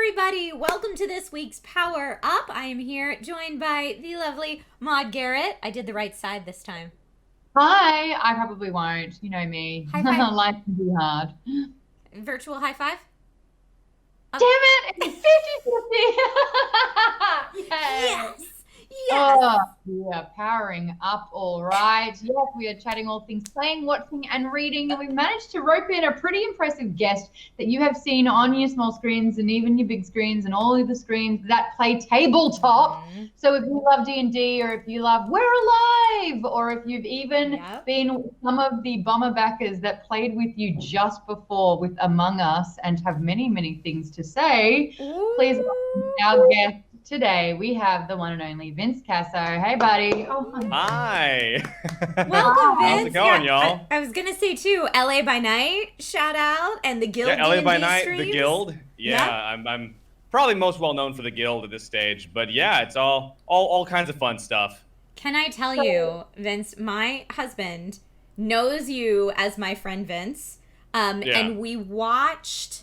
everybody. Welcome to this week's Power Up. I am here joined by the lovely Maude Garrett. I did the right side this time. Hi, I probably won't. You know me. High five. Life can be hard. Virtual high five. Damn it! It's 50-50. Yay. Yes. Oh, yeah, powering up all right. Yes, we are chatting all things playing, watching, and reading, and we managed to rope in a pretty impressive guest that you have seen on your small screens and even your big screens and all of the screens that play tabletop. Mm-hmm. So if you love D&D, or if you love We're Alive, or if you've even been some of the bomber backers that played with you just before with Among Us and have many, many things to say, please welcome our guest. Today we have the one and only Vince Caso. Hey, buddy. Oh, hi. Welcome, Vince. How's it going, y'all? I was gonna say too, LA by Night, shout out, and the Guild. Yeah, LA by Night, streams. the Guild. Yeah, I'm probably most well known for the Guild at this stage, but yeah, it's all kinds of fun stuff. Can I tell you, Vince? My husband knows you as my friend Vince, and we watched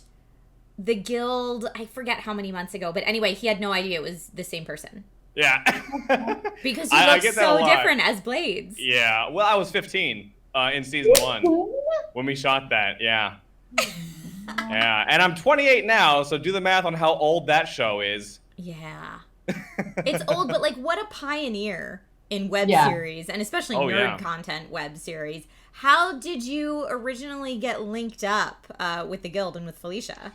the Guild, I forget how many months ago, but anyway, he had no idea it was the same person. Yeah. Because he looks so different as Blades. Yeah, well, I was 15 in season 1 when we shot that, yeah. Yeah, and I'm 28 now, so do the math on how old that show is. Yeah. It's old, but like, what a pioneer in web series, and especially nerd content web series. How did you originally get linked up with the Guild and with Felicia?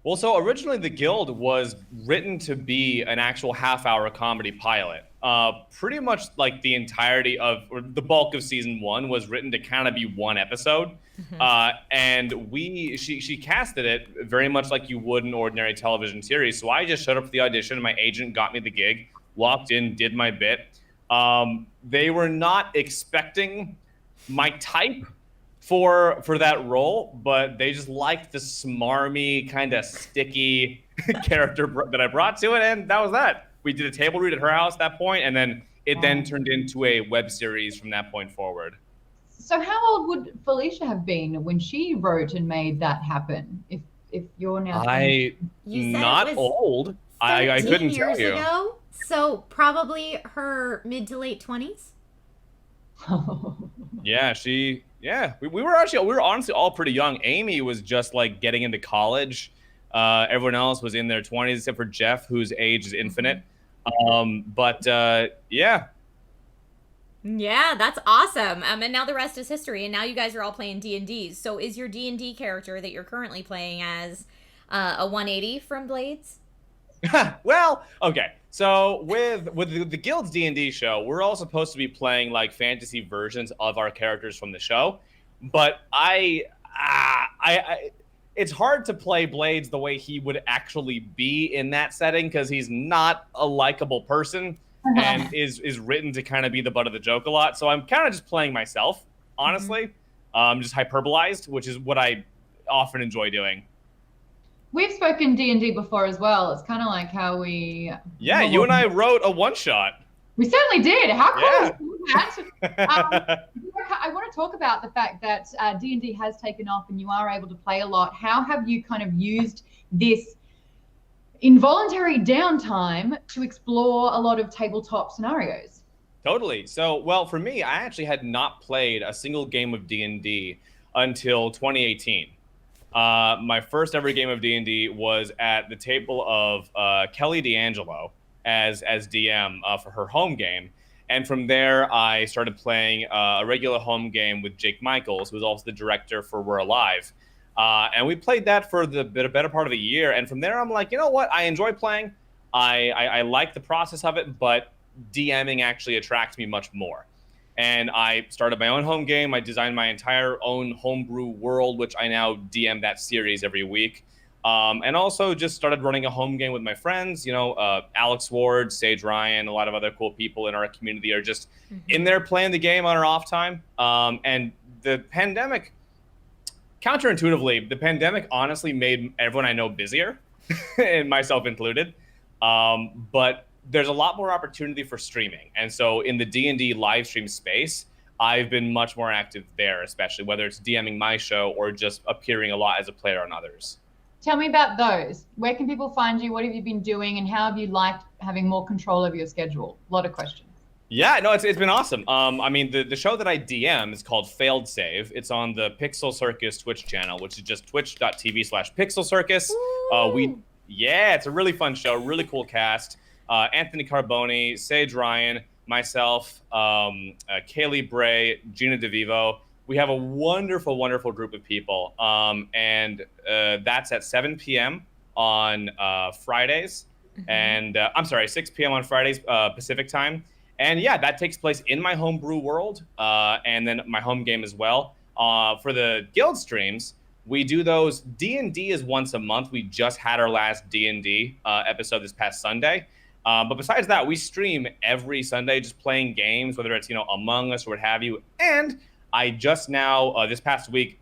Well, so originally the Guild was written to be an actual half-hour comedy pilot. Pretty much like the entirety of, or the bulk of season 1 was written to kind of be one episode. Mm-hmm. And she casted it very much like you would an ordinary television series. So I just showed up for the audition. My agent got me the gig, walked in, did my bit. They were not expecting my type for that role, but they just liked the smarmy, kind of sticky character that I brought to it, and that was that. We did a table read at her house at that point, and then it then turned into a web series from that point forward. So how old would Felicia have been when she wrote and made that happen? If you're now not old. I couldn't tell you. Ago, so probably her mid to late 20s. Yeah, we were honestly all pretty young. Amy was just like getting into college. Everyone else was in their 20s except for Jeff, whose age is infinite. Yeah. Yeah, that's awesome. And now the rest is history. And now you guys are all playing D&D. So is your D&D character that you're currently playing as a 180 from Blades? Well, okay. So with the Guild's D&D show, we're all supposed to be playing like fantasy versions of our characters from the show, but it's hard to play Blades the way he would actually be in that setting because he's not a likable person and is written to kind of be the butt of the joke a lot. So I'm kind of just playing myself, honestly, just hyperbolized, which is what I often enjoy doing. We've spoken D&D before as well. It's kind of like how we... Yeah, you and I wrote a one-shot. We certainly did. How cool is that? I want to talk about the fact that D&D has taken off and you are able to play a lot. How have you kind of used this involuntary downtime to explore a lot of tabletop scenarios? Totally. So, well, for me, I actually had not played a single game of D&D until 2018. My first ever game of D&D was at the table of Kelly D'Angelo as DM for her home game. And from there, I started playing a regular home game with Jake Michaels, who's also the director for We're Alive. And we played that for the better part of a year. And from there, I'm like, you know what? I enjoy playing. I like the process of it, but DMing actually attracts me much more. And I started my own home game. I designed my entire own homebrew world, which I now DM that series every week. And also just started running a home game with my friends. You know, Alex Ward, Sage Ryan, a lot of other cool people in our community are just in there playing the game on our off time. And the pandemic, counterintuitively, the pandemic honestly made everyone I know busier, and myself included. But there's a lot more opportunity for streaming. And so in the D&D live stream space, I've been much more active there, especially whether it's DMing my show or just appearing a lot as a player on others. Tell me about those. Where can people find you? What have you been doing? And how have you liked having more control over your schedule? A lot of questions. Yeah, no, it's been awesome. I mean, the show that I DM is called Failed Save. It's on the Pixel Circus Twitch channel, which is just twitch.tv/Pixel Circus. It's a really fun show, really cool cast. Anthony Carboni, Sage Ryan, myself, Kaylee Bray, Gina DeVivo. We have a wonderful, wonderful group of people. And that's at 7 p.m. on Fridays. Mm-hmm. And I'm sorry, 6 p.m. on Fridays, Pacific time. And yeah, that takes place in my homebrew world, and then my home game as well. For the guild streams, we do those. D&D is once a month. We just had our last D&D episode this past Sunday. But besides that, we stream every Sunday, just playing games, whether it's, Among Us or what have you. And I just now, this past week,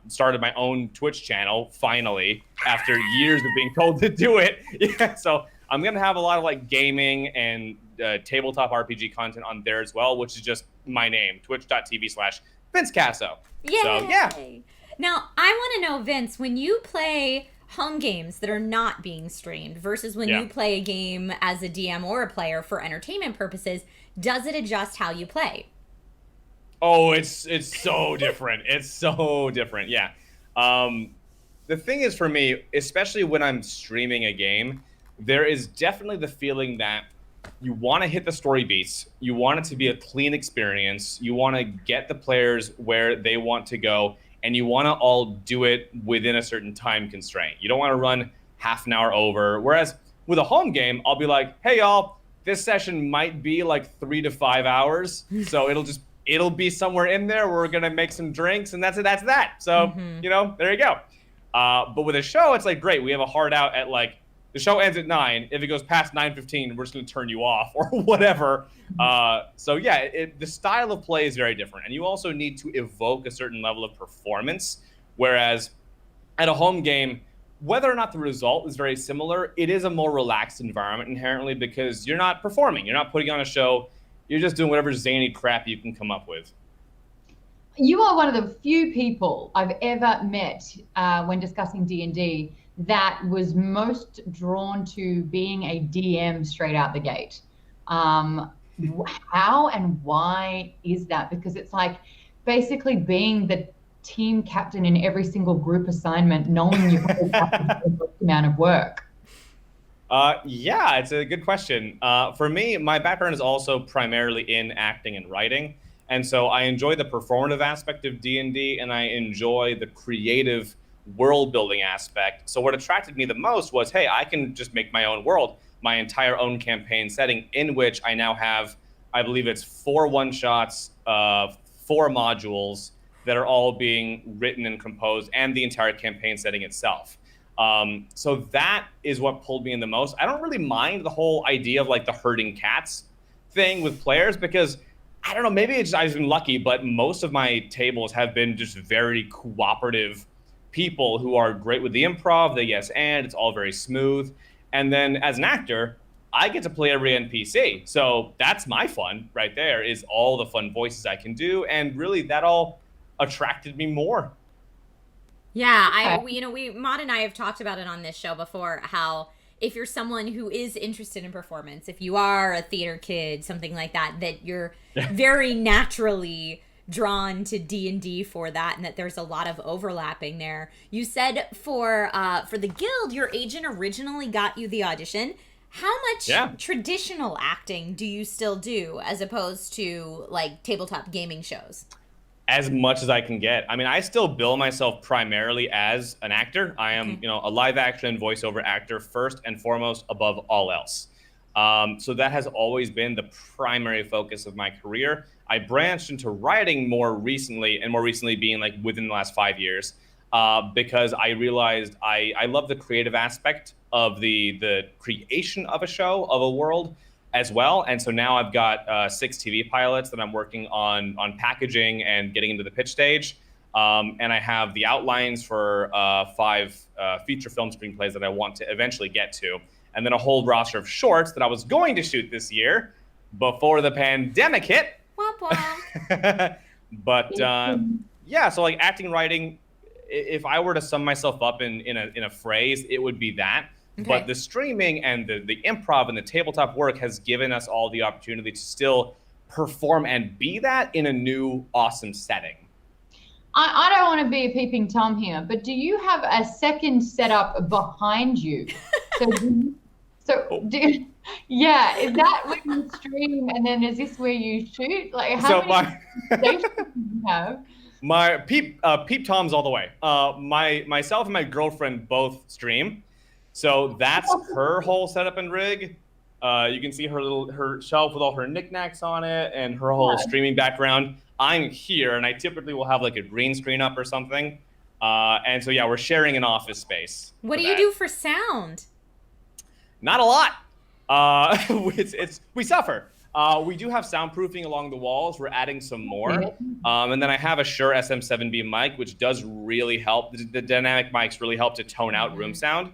started my own Twitch channel, finally, after years of being told to do it. Yeah, so I'm going to have a lot of like gaming and tabletop RPG content on there as well, which is just my name, twitch.tv/Vince Caso. Yay! So, yeah. Now, I want to know, Vince, when you play home games that are not being streamed versus when you play a game as a DM or a player for entertainment purposes, does it adjust how you play? Oh, it's so different. It's so different. Yeah. The thing is, for me, especially when I'm streaming a game, there is definitely the feeling that you want to hit the story beats. You want it to be a clean experience. You want to get the players where they want to go, and you want to all do it within a certain time constraint. You don't want to run half an hour over. Whereas with a home game, I'll be like, hey, y'all, this session might be like 3 to 5 hours. So it'll be somewhere in there. We're going to make some drinks, and that's it. That's that. So, there you go. But with a show, it's like, great. We have a hard out at like, the show ends at 9. If it goes past 9:15, we're just going to turn you off or whatever. So yeah, the style of play is very different. And you also need to evoke a certain level of performance. Whereas at a home game, whether or not the result is very similar, it is a more relaxed environment inherently because you're not performing. You're not putting on a show. You're just doing whatever zany crap you can come up with. You are one of the few people I've ever met when discussing D&D that was most drawn to being a DM straight out the gate. How and why is that? Because it's like basically being the team captain in every single group assignment, knowing you have a amount of work. Yeah, it's a good question. For me, my background is also primarily in acting and writing. And so I enjoy the performative aspect of D&D, and I enjoy the creative world building aspect. So what attracted me the most was, hey, I can just make my own world, my entire own campaign setting, in which I now have, I believe it's 4 one-shots, 4 modules that are all being written and composed, and the entire campaign setting itself. So that is what pulled me in the most. I don't really mind the whole idea of like the herding cats thing with players because, I don't know, maybe I've been lucky, but most of my tables have been just very cooperative people who are great with the improv, the yes and, it's all very smooth. And then as an actor, I get to play every NPC. So that's my fun right there, is all the fun voices I can do. And really that all attracted me more. Yeah, Maude and I have talked about it on this show before, how if you're someone who is interested in performance, if you are a theater kid, something like that, that you're very naturally drawn to D&D for that, and that there's a lot of overlapping there. You said for the guild, your agent originally got you the audition. How much traditional acting do you still do as opposed to like tabletop gaming shows? As much as I can get. I mean, I still bill myself primarily as an actor. I am, a live action voiceover actor first and foremost above all else. So that has always been the primary focus of my career. I branched into writing more recently, and more recently being like within the last 5 years, because I realized I love the creative aspect of the creation of a show, of a world as well. And so now I've got 6 TV pilots that I'm working on packaging and getting into the pitch stage. And I have the outlines for 5 feature film screenplays that I want to eventually get to. And then a whole roster of shorts that I was going to shoot this year before the pandemic hit. Womp womp. But so like acting and writing, if I were to sum myself up in a phrase, it would be that. Okay. But the streaming and the improv and the tabletop work has given us all the opportunity to still perform and be that in a new, awesome setting. I don't want to be a peeping Tom here, but do you have a second setup behind you? Yeah, is that when you stream, and then is this where you shoot? Like, how many stations do you have? My peep Toms all the way. Myself and my girlfriend both stream, so that's her whole setup and rig. You can see her shelf with all her knickknacks on it and her whole streaming background. I'm here, and I typically will have like a green screen up or something. And so yeah, we're sharing an office space. What do you do for sound? Not a lot. We suffer. We do have soundproofing along the walls. We're adding some more. And then I have a Shure SM7B mic, which does really help. The dynamic mics really help to tone out room sound.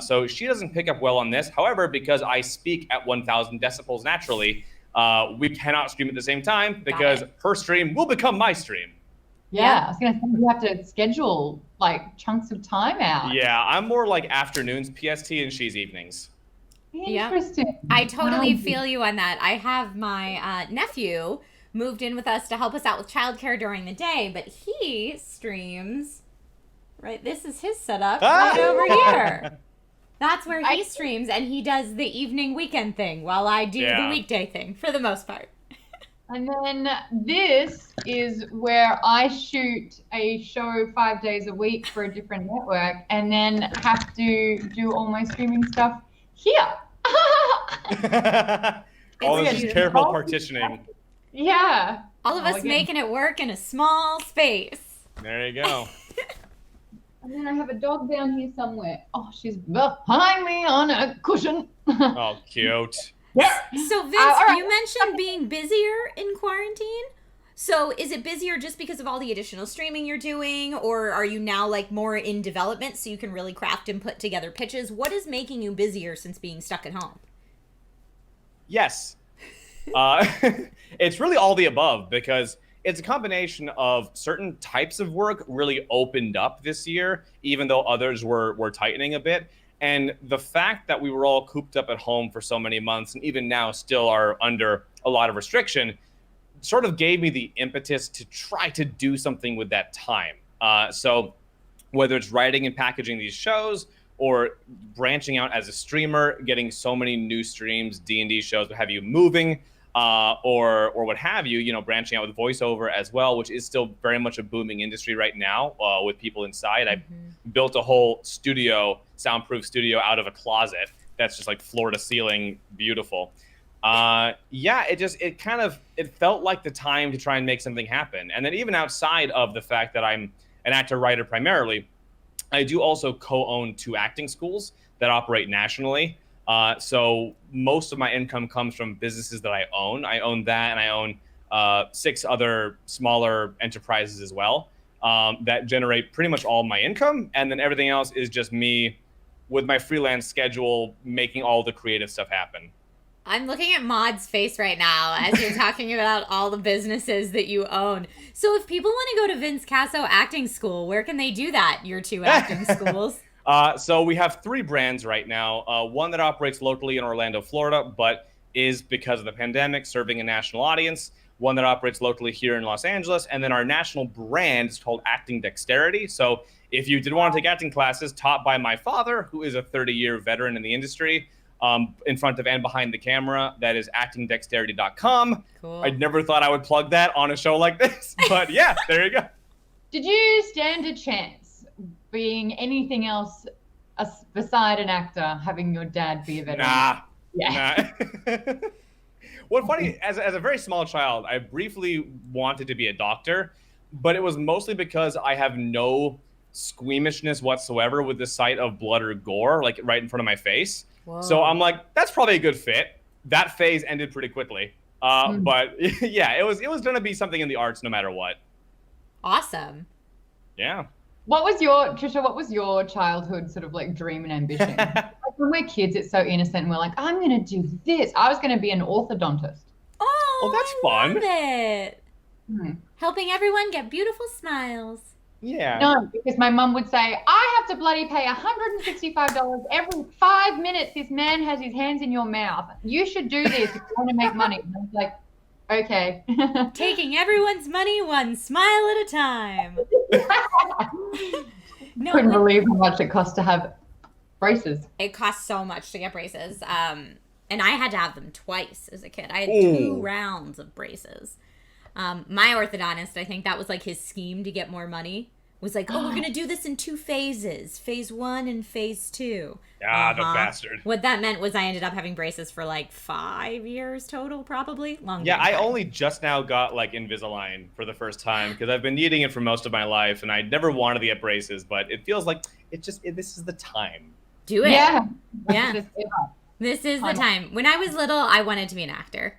So she doesn't pick up well on this. However, because I speak at 1,000 decibels naturally, we cannot stream at the same time because her stream will become my stream. Yeah, I was going to say you have to schedule like chunks of time out. Yeah, I'm more like afternoons PST and she's evenings. Interesting. Yep. I totally feel you on that. I have my nephew moved in with us to help us out with childcare during the day, but he streams, right? This is his setup right over here. That's where he streams, and he does the evening weekend thing while I do the weekday thing for the most part. And then this is where I shoot a show 5 days a week for a different network and then have to do all my streaming stuff here. All this is careful partitioning. Yeah. All of us making it work in a small space. There you go. And then I have a dog down here somewhere. Oh, she's behind me on a cushion. Oh, cute. Yeah. So, Vince, you mentioned being busier in quarantine. So, is it busier just because of all the additional streaming you're doing, or are you now like more in development so you can really craft and put together pitches? What is making you busier since being stuck at home? Yes. It's really all the above because it's a combination of certain types of work really opened up this year, even though others were tightening a bit. And the fact that we were all cooped up at home for so many months and even now still are under a lot of restriction sort of gave me the impetus to try to do something with that time. So whether it's writing and packaging these shows or branching out as a streamer, getting so many new streams, D&D shows, what have you, moving, or what have you, branching out with voiceover as well, which is still very much a booming industry right now with people inside. I built a whole studio, soundproof studio out of a closet that's just like floor to ceiling, beautiful. It felt like the time to try and make something happen. And then even outside of the fact that I'm an actor writer primarily, I do also co-own 2 acting schools that operate nationally. So most of my income comes from businesses that I own. I own that, and I own 6 other smaller enterprises as well that generate pretty much all my income. And then everything else is just me with my freelance schedule making all the creative stuff happen. I'm looking at Maude's face right now as you're talking about all the businesses that you own. So if people want to go to Vince Caso Acting School, where can they do that, your 2 acting schools? So we have 3 brands right now. One that operates locally in Orlando, Florida, but is, because of the pandemic, serving a national audience. One that operates locally here in Los Angeles. And then our national brand is called Acting Dexterity. So if you did want to take acting classes taught by my father, who is a 30-year veteran in the industry, in front of and behind the camera, that is actingdexterity.com. Cool. I never thought I would plug that on a show like this, but yeah, there you go. Did you stand a chance being anything else beside an actor, having your dad be a veteran? Nah. What's funny, as a very small child, I briefly wanted to be a doctor, but it was mostly because I have no squeamishness whatsoever with the sight of blood or gore, like right in front of my face. Whoa. So I'm like, that's probably a good fit. That phase ended pretty quickly. But yeah, it was going to be something in the arts no matter what. Awesome. Yeah. Trisha, what was your childhood sort of like dream and ambition? Like when we're kids, it's so innocent and we're like, I'm going to do this. I was going to be an orthodontist. Oh, that's fun. Love it. Helping everyone get beautiful smiles. Yeah. No, because my mum would say, I have to bloody pay $165 every 5 minutes. This man has his hands in your mouth. You should do this if you want to make money. And I was like, okay. Taking everyone's money one smile at a time. No, couldn't believe how much it costs to have braces. It costs so much to get braces. And I had to have them twice as a kid. I had 2 rounds of braces. My orthodontist, I think that was like his scheme to get more money. Was like, oh, we're going to do this in 2 phases. Phase 1 and phase 2. Ah, the bastard. What that meant was I ended up having braces for like 5 years total, probably. Yeah, I only just now got like Invisalign for the first time because I've been needing it for most of my life, and I never wanted to get braces, but it feels like this is the time. Do it. Yeah. This is the time. When I was little, I wanted to be an actor.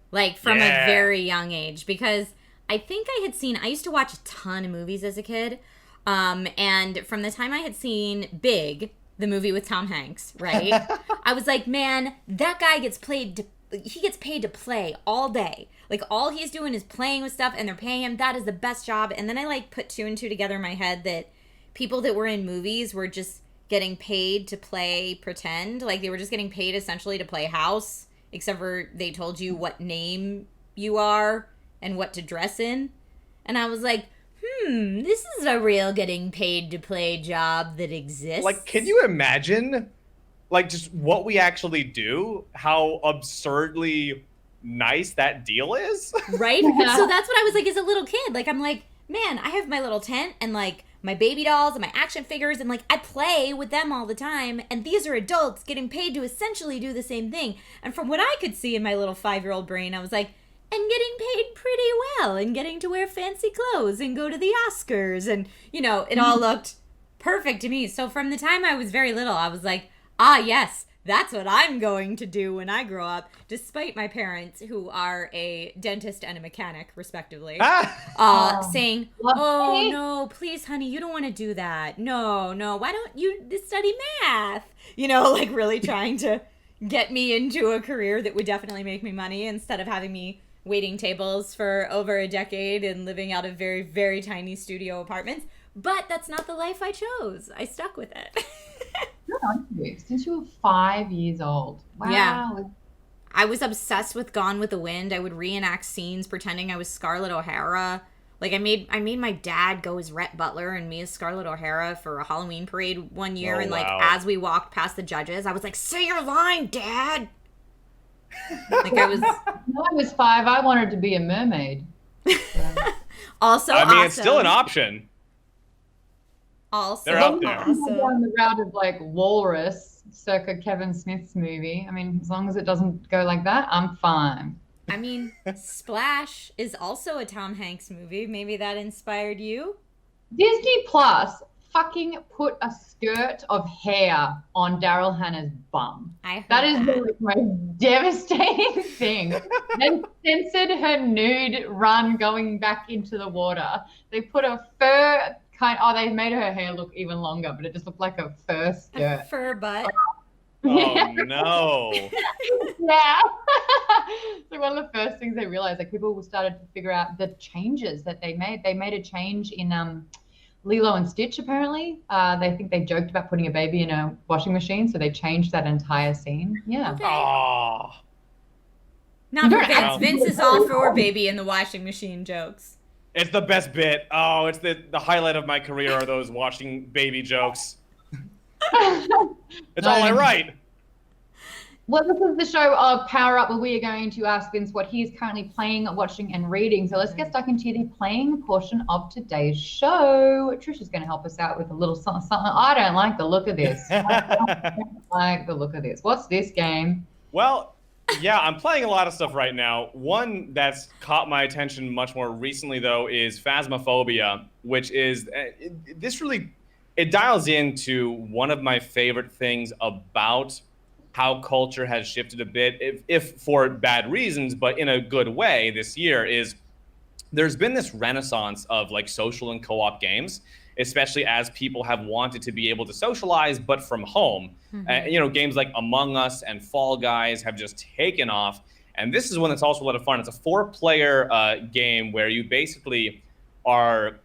Like, from a very young age, because I think I used to watch a ton of movies as a kid, and from the time I had seen Big, the movie with Tom Hanks, right, I was like, man, that guy gets paid to play all day. Like, all he's doing is playing with stuff, and they're paying him. That is the best job. And then I, like, put 2 and 2 together in my head that people that were in movies were just getting paid to play pretend. Like, they were just getting paid, essentially, to play house. Except for they told you what name you are and what to dress in. And I was like, this is a real getting paid to play job that exists. Like, can you imagine, like, just what we actually do? How absurdly nice that deal is? Right? So that's what I was like as a little kid. Like, I'm like, man, I have my little tent and, like, my baby dolls and my action figures, and like I play with them all the time, and these are adults getting paid to essentially do the same thing. And from what I could see in my little 5-year-old brain, I was like, and getting paid pretty well, and getting to wear fancy clothes and go to the Oscars, and it all looked perfect to me. So from the time I was very little, I was like, yes, that's what I'm going to do when I grow up, despite my parents, who are a dentist and a mechanic, respectively, saying, oh, no, please, honey, you don't want to do that. No, why don't you study math? Like really trying to get me into a career that would definitely make me money instead of having me waiting tables for over a decade and living out of very, very tiny studio apartments. But that's not the life I chose. I stuck with it. Since you were 5 years old. Wow. Yeah. I was obsessed with Gone with the Wind. I would reenact scenes pretending I was Scarlett O'Hara. Like I made my dad go as Rhett Butler and me as Scarlett O'Hara for a Halloween parade one year. And like as we walked past the judges, I was like, say your line, Dad. Like when I was 5, I wanted to be a mermaid. Also, I mean, it's still an option. Also, they're out there. Awesome. On the route of like Walrus, circa Kevin Smith's movie. I mean, as long as it doesn't go like that, I'm fine. I mean, Splash is also a Tom Hanks movie. Maybe that inspired you. Disney Plus fucking put a skirt of hair on Daryl Hannah's bum. That is the most devastating thing. They censored her nude run going back into the water. They put a fur they made her hair look even longer, but it just looked like a fur skirt. A fur butt. Oh, no. Yeah. So one of the first things they realized, like people started to figure out the changes that they made. They made a change in Lilo and Stitch, apparently. They think they joked about putting a baby in a washing machine, so they changed that entire scene. Yeah. Okay. Oh. Not for Vince. Vince is all for baby in the washing machine jokes. It's the best bit. Oh, it's the highlight of my career are those washing baby jokes. It's all I write. Well, this is the show of Power Up, where we are going to ask Vince what he is currently playing, watching, and reading. So let's get stuck into the playing portion of today's show. Trish is going to help us out with a little something. I don't like the look of this. I don't like the look of this. What's this game? Well, yeah, I'm playing a lot of stuff right now. One that's caught my attention much more recently, though, is Phasmophobia, which is it dials into one of my favorite things about how culture has shifted a bit, if for bad reasons, but in a good way this year, is there's been this renaissance of like social and co-op games, especially as people have wanted to be able to socialize, but from home. Mm-hmm. Games like Among Us and Fall Guys have just taken off. And this is one that's also a lot of fun. It's a 4-player game where you basically are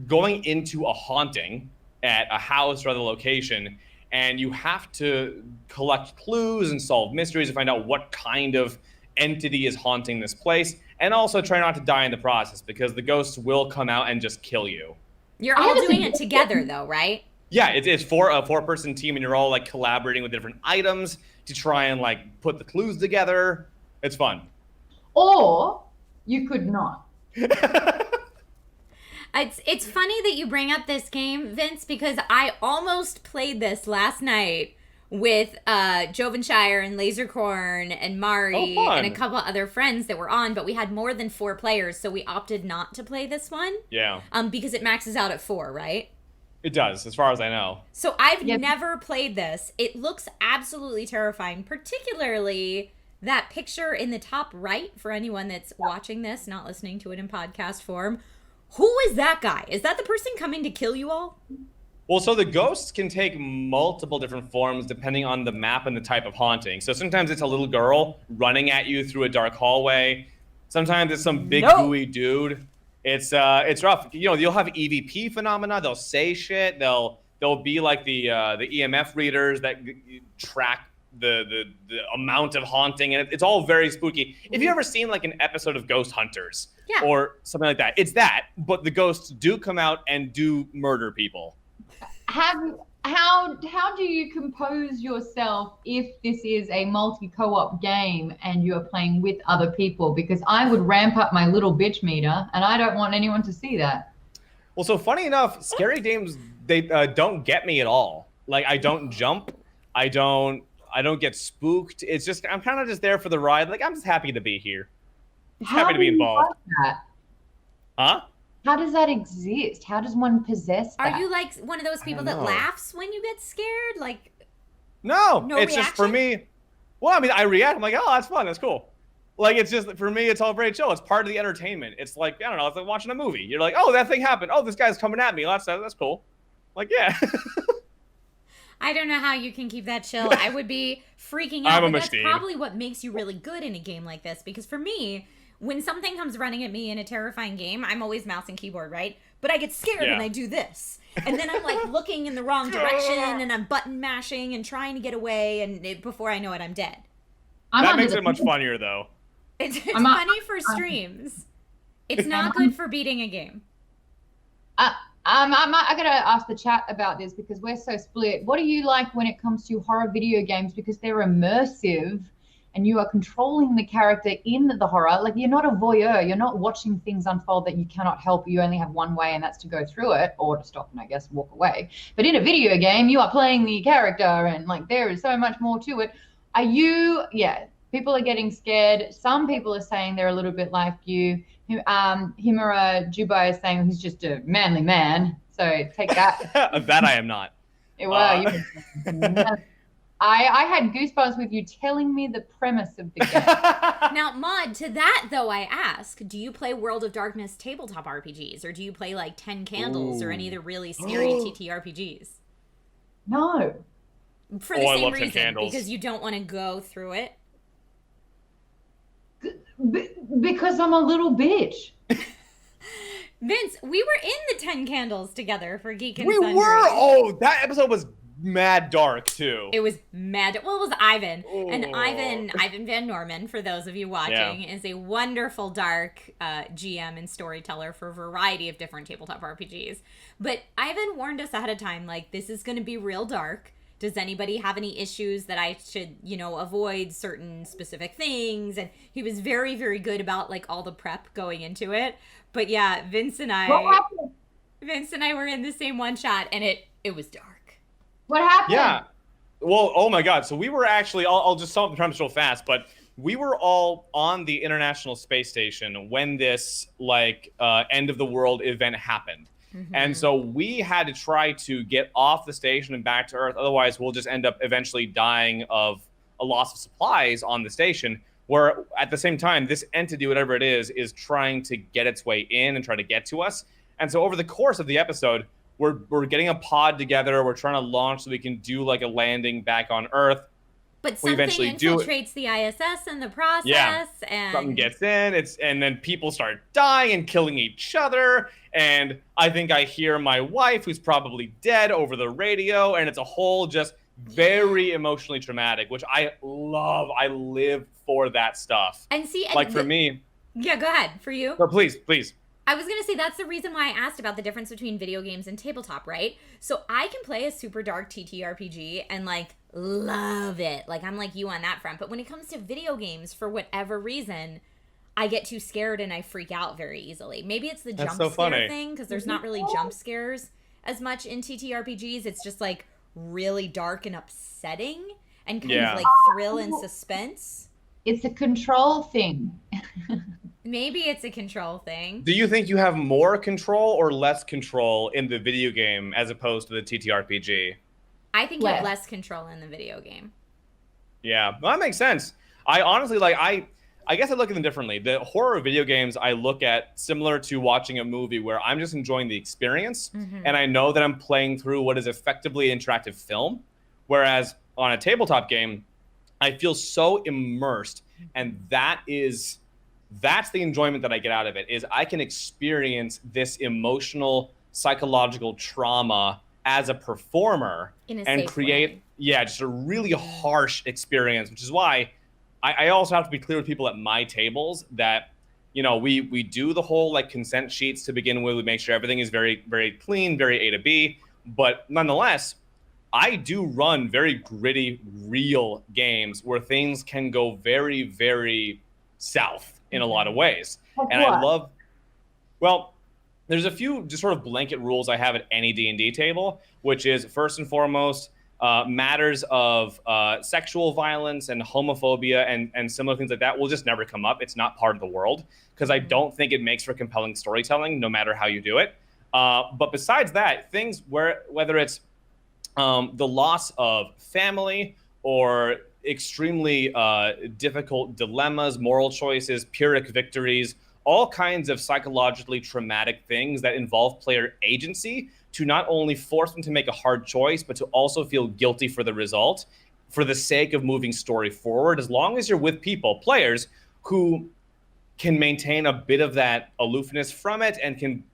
going into a haunting at a house or other location, and you have to collect clues and solve mysteries to find out what kind of entity is haunting this place, and also try not to die in the process, because the ghosts will come out and just kill you. You're all doing it together, though, right? Yeah, it's for a 4-person team, and you're all like collaborating with different items to try and like put the clues together. It's fun. Or you could not. It's funny that you bring up this game, Vince, because I almost played this last night with Jovenshire and Lasercorn and Mari and a couple other friends that were on, but we had more than 4 players, so we opted not to play this one. Yeah. Because it maxes out at 4, right? It does, as far as I know. So I've never played this. It looks absolutely terrifying, particularly that picture in the top right for anyone that's watching this, not listening to it in podcast form. Who is that guy? Is that the person coming to kill you all? Well, so the ghosts can take multiple different forms depending on the map and the type of haunting. So sometimes it's a little girl running at you through a dark hallway. Sometimes it's some big gooey dude. It's rough. You know, you'll have EVP phenomena. They'll say shit. They'll be like the EMF readers that track the amount of haunting, and it's all very spooky. If you've ever seen like an episode of Ghost Hunters or something like that, it's that, but the ghosts do come out and do murder people. How do you compose yourself if this is a multi-co-op game and you're playing with other people? Because I would ramp up my little bitch meter, and I don't want anyone to see that. Well, so funny enough, scary games, they don't get me at all. Like, I don't jump. I don't get spooked. It's just, I'm kind of just there for the ride. Like, I'm just happy to be here. Happy to be involved. Huh? How does that exist? How does one possess that? Are you like one of those people that laughs when you get scared? Like, no it's reaction? Just for me. Well, I mean, I react. I'm like, oh, that's fun. That's cool. Like, it's just, for me, it's all very chill. It's part of the entertainment. It's like, I don't know, it's like watching a movie. You're like, oh, that thing happened. Oh, this guy's coming at me. That's cool. Like, yeah. I don't know how you can keep that chill. I would be freaking out. But that's probably what makes you really good in a game like this. Because for me, when something comes running at me in a terrifying game, I'm always mouse and keyboard, right? But I get scared and I do this. And then I'm like looking in the wrong direction and I'm button mashing and trying to get away. And before I know it, I'm dead. That makes it much funnier, though. It's funny for streams. It's not good for beating a game. I gotta ask the chat about this because we're so split. What do you like when it comes to horror video games? Because they're immersive and you are controlling the character in the horror. Like, you're not a voyeur. You're not watching things unfold that you cannot help. You only have one way, and that's to go through it or to stop and, I guess, walk away. But in a video game, you are playing the character, and like there is so much more to it. People are getting scared. Some people are saying they're a little bit like you. Himura Jubai is saying he's just a manly man. So take that. That I am not. I had goosebumps with you telling me the premise of the game. Now, Maude, to that, though, I ask, do you play World of Darkness tabletop RPGs? Or do you play, like, 10 Candles or any of the really scary TTRPGs? No. For the same reason, because you don't want to go through it? Because I'm a little bitch. Vince, we were in the 10 Candles together for Geek and Sundry. We were? Oh, that episode was mad dark, too. It was mad. Well, it was Ivan. Ooh. And Ivan Van Norman, for those of you watching, is a wonderful dark GM and storyteller for a variety of different tabletop RPGs. But Ivan warned us ahead of time, like, this is going to be real dark. Does anybody have any issues that I should, avoid certain specific things? And he was very, very good about, like, all the prep going into it. But yeah, Vince and I were in the same one shot, and it was dark. What happened? Yeah. Well, oh my God. So we were actually, I'll just sum up the premise real fast, but we were all on the International Space Station when this, end of the world event happened. Mm-hmm. And so we had to try to get off the station and back to Earth. Otherwise, we'll just end up eventually dying of a loss of supplies on the station, where at the same time, this entity, whatever it is trying to get its way in and try to get to us. And so over the course of the episode, we're getting a pod together. We're trying to launch so we can do like a landing back on Earth. But something infiltrates the ISS in the process, and something gets in. And then people start dying and killing each other. And I think I hear my wife, who's probably dead, over the radio, and it's a whole just very emotionally traumatic, which I love. I live for that stuff. And see, like for me. Yeah, go ahead. For you? No, please. I was going to say that's the reason why I asked about the difference between video games and tabletop, right? So I can play a super dark TTRPG and like love it. Like I'm like you on that front. But when it comes to video games, for whatever reason, I get too scared and I freak out very easily. Maybe it's the jump scare thing, because there's not really jump scares as much in TTRPGs. It's just like really dark and upsetting and kind of like thrill and suspense. It's a control thing. Maybe it's a control thing. Do you think you have more control or less control in the video game as opposed to the TTRPG? I think you have less control in the video game. Yeah, well, that makes sense. I honestly, like, I guess I look at them differently. The horror video games I look at similar to watching a movie where I'm just enjoying the experience, and I know that I'm playing through what is effectively an interactive film, whereas on a tabletop game, I feel so immersed, and that's the enjoyment that I get out of it, is I can experience this emotional, psychological trauma as a performer and create, just a really harsh experience, which is why I also have to be clear with people at my tables that, you know, we do the whole like consent sheets to begin with. We make sure everything is very, very clean, very A to B. But nonetheless, I do run very gritty, real games where things can go very, very south in a lot of ways. And I love, well, there's a few just sort of blanket rules I have at any D&D table, which is first and foremost, matters of sexual violence and homophobia and similar things like that will just never come up. It's not part of the world, because I don't think it makes for compelling storytelling, no matter how you do it. But besides that, things whether it's the loss of family or extremely difficult dilemmas, moral choices, Pyrrhic victories, all kinds of psychologically traumatic things that involve player agency to not only force them to make a hard choice, but to also feel guilty for the result for the sake of moving story forward. As long as you're with players who can maintain a bit of that aloofness from it and can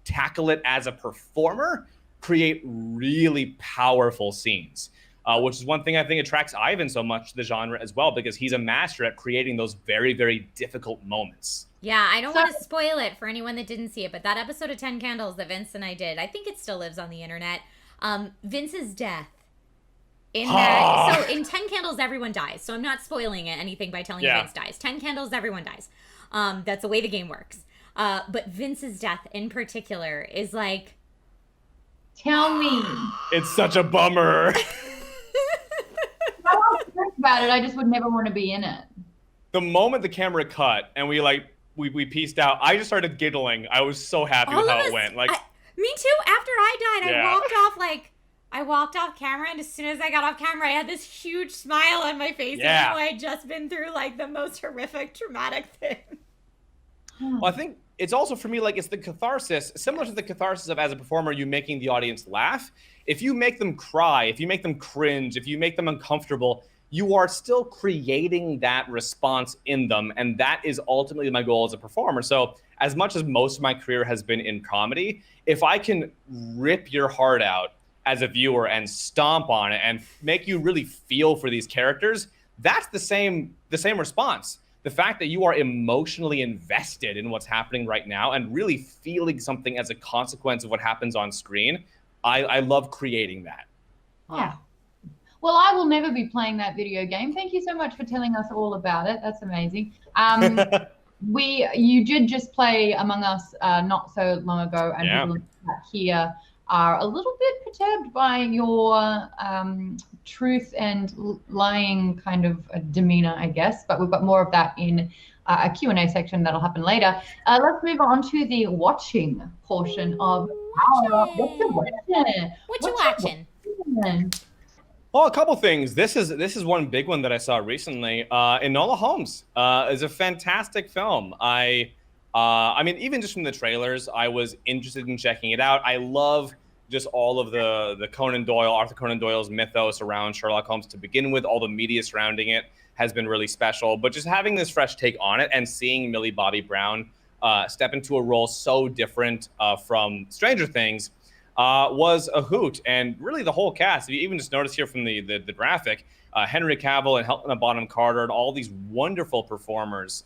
tackle it as a performer, create really powerful scenes, which is one thing I think attracts Ivan so much to the genre as well, because he's a master at creating those very, very difficult moments. Yeah, I don't want to spoil it for anyone that didn't see it, but that episode of 10 Candles that Vince and I did, I think it still lives on the internet. Vince's death. In that, so in 10 Candles, everyone dies. So I'm not spoiling anything by telling you Vince dies. 10 Candles, everyone dies. That's the way the game works. But Vince's death in particular is like... Tell me. It's such a bummer. I don't think about it. I just would never want to be in it. The moment the camera cut and we pieced out, I just started giggling. I was so happy with how it went. Like, me too. After I died, I walked off camera, and as soon as I got off camera, I had this huge smile on my face. Yeah. Even though I had just been through like the most horrific, traumatic thing. Well, I think it's also for me, like, it's the catharsis, similar to the catharsis of, as a performer, you making the audience laugh. If you make them cry, if you make them cringe, if you make them uncomfortable, you are still creating that response in them. And that is ultimately my goal as a performer. So as much as most of my career has been in comedy, if I can rip your heart out as a viewer and stomp on it and make you really feel for these characters, that's the same response. The fact that you are emotionally invested in what's happening right now and really feeling something as a consequence of what happens on screen, I love creating that. Yeah. Well, I will never be playing that video game. Thank you so much for telling us all about it. That's amazing. You did just play Among Us not so long ago, and people here are a little bit perturbed by your truth and lying kind of demeanor, I guess. But we've got more of that in a Q&A section that'll happen later. Let's move on to the watching portion of our... What you watching? Well, a couple things. This is one big one that I saw recently. Enola Holmes is a fantastic film. I mean, even just from the trailers, I was interested in checking it out. I love just all of the Arthur Conan Doyle's mythos around Sherlock Holmes to begin with. All the media surrounding it has been really special. But just having this fresh take on it and seeing Millie Bobby Brown step into a role so different from Stranger Things was a hoot. And really the whole cast, if you even just notice here from the graphic, Henry Cavill and Helena Bonham Carter and all these wonderful performers.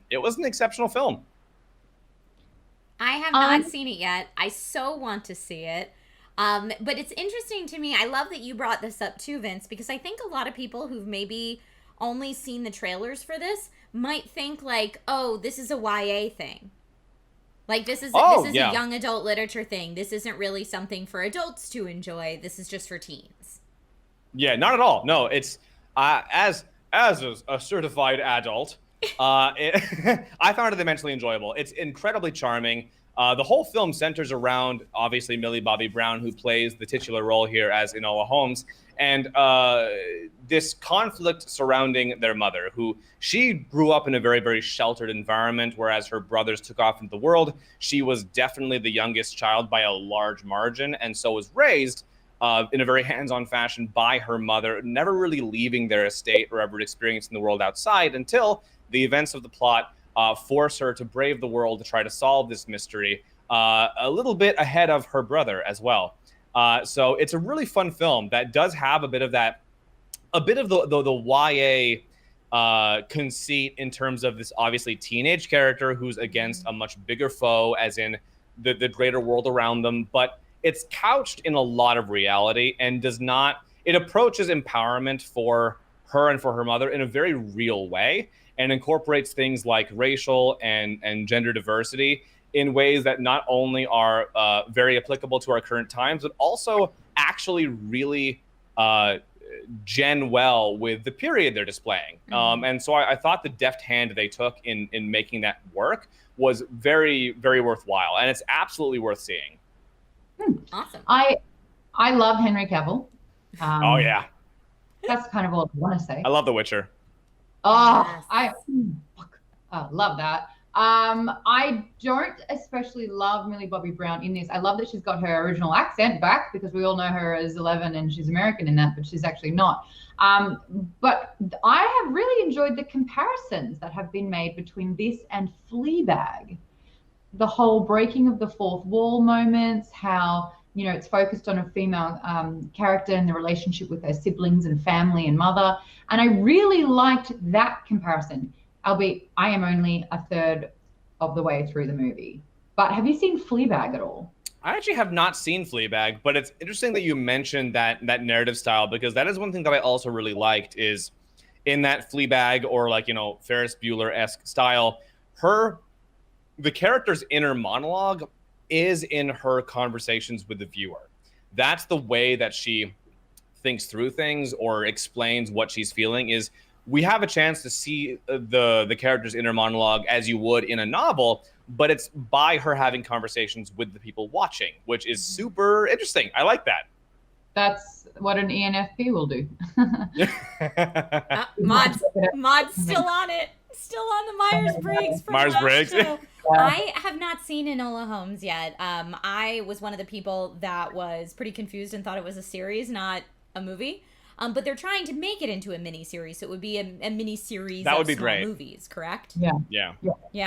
It was an exceptional film. I have not seen it yet. I so want to see it. But it's interesting to me. I love that you brought this up too, Vince, because I think a lot of people who've maybe only seen the trailers for this might think like, oh, this is a YA thing. Like this is a young adult literature thing. This isn't really something for adults to enjoy. This is just for teens. Yeah, not at all. No, it's as a certified adult, I found it immensely enjoyable. It's incredibly charming. The whole film centers around, obviously, Millie Bobby Brown, who plays the titular role here as Enola Holmes, and this conflict surrounding their mother, who she grew up in a very, very sheltered environment, whereas her brothers took off into the world. She was definitely the youngest child by a large margin, and so was raised in a very hands-on fashion by her mother, never really leaving their estate or ever experiencing the world outside until the events of the plot force her to brave the world to try to solve this mystery a little bit ahead of her brother as well. So it's a really fun film that does have a bit of the YA conceit in terms of this obviously teenage character who's against a much bigger foe, as in the greater world around them. But it's couched in a lot of reality and it approaches empowerment for her and for her mother in a very real way, and incorporates things like racial and gender diversity in ways that not only are very applicable to our current times, but also actually really gen well with the period they're displaying. And so I thought the deft hand they took in making that work was very, very worthwhile. And it's absolutely worth seeing. Awesome. I love Henry Cavill. Oh, yeah. That's kind of all I want to say. I love The Witcher. Oh, yes. I love that. I don't especially love Millie Bobby Brown in this. I love that she's got her original accent back, because we all know her as 11 and she's American in that, but she's actually not. But I have really enjoyed the comparisons that have been made between this and Fleabag. The whole breaking of the fourth wall moments, how, you know, it's focused on a female character and the relationship with her siblings and family and mother. And I really liked that comparison, albeit I am only a third of the way through the movie. But have you seen Fleabag at all? I actually have not seen Fleabag, but it's interesting that you mentioned that narrative style, because that is one thing that I also really liked is in that Fleabag or like, you know, Ferris Bueller-esque style, the character's inner monologue is in her conversations with the viewer. That's the way that she thinks through things or explains what she's feeling. Is we have a chance to see the character's inner monologue as you would in a novel, but it's by her having conversations with the people watching, which is super interesting. I like that. That's what an ENFP will do. Maude's still on it. Still on the Myers-Briggs. Myers-Briggs. I have not seen Enola Holmes yet. I was one of the people that was pretty confused and thought it was a series, not a movie. But they're trying to make it into a mini-series, so it would be a mini-series that would of be small great. Movies, correct? Yeah,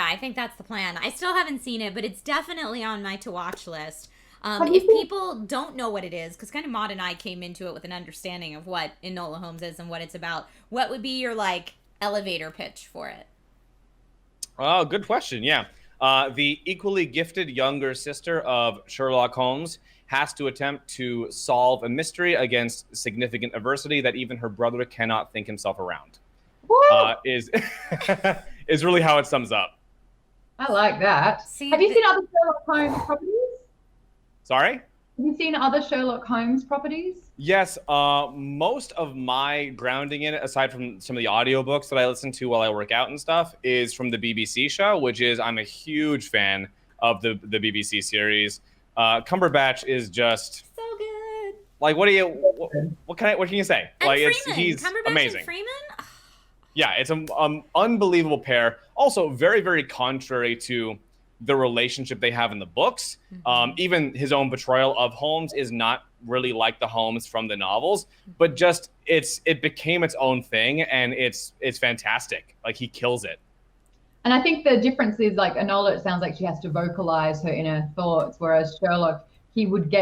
I think that's the plan. I still haven't seen it, but it's definitely on my to-watch list. If people don't know what it is, because kind of Maude and I came into it with an understanding of what Enola Holmes is and what it's about, what would be your, like, elevator pitch for it? Oh, good question. Yeah. The equally gifted younger sister of Sherlock Holmes has to attempt to solve a mystery against significant adversity that even her brother cannot think himself around. Is really how it sums up. I like that. Have you seen other Sherlock Holmes properties? Sorry? Have you seen other Sherlock Holmes properties? Yes. Most of my grounding in it, aside from some of the audiobooks that I listen to while I work out and stuff, is from the BBC show, which is, I'm a huge fan of the BBC series. Cumberbatch is just so good. Like, what can you say? And like, Freeman. He's Cumberbatch amazing. And Freeman? Yeah, it's an unbelievable pair. Also, very, very contrary to the relationship they have in the books. Even his own portrayal of Holmes is not really like the Holmes from the novels, but just it became its own thing, and it's fantastic. Like, he kills it. And I think the difference is, like, Enola, it sounds like she has to vocalize her inner thoughts, whereas Sherlock, he would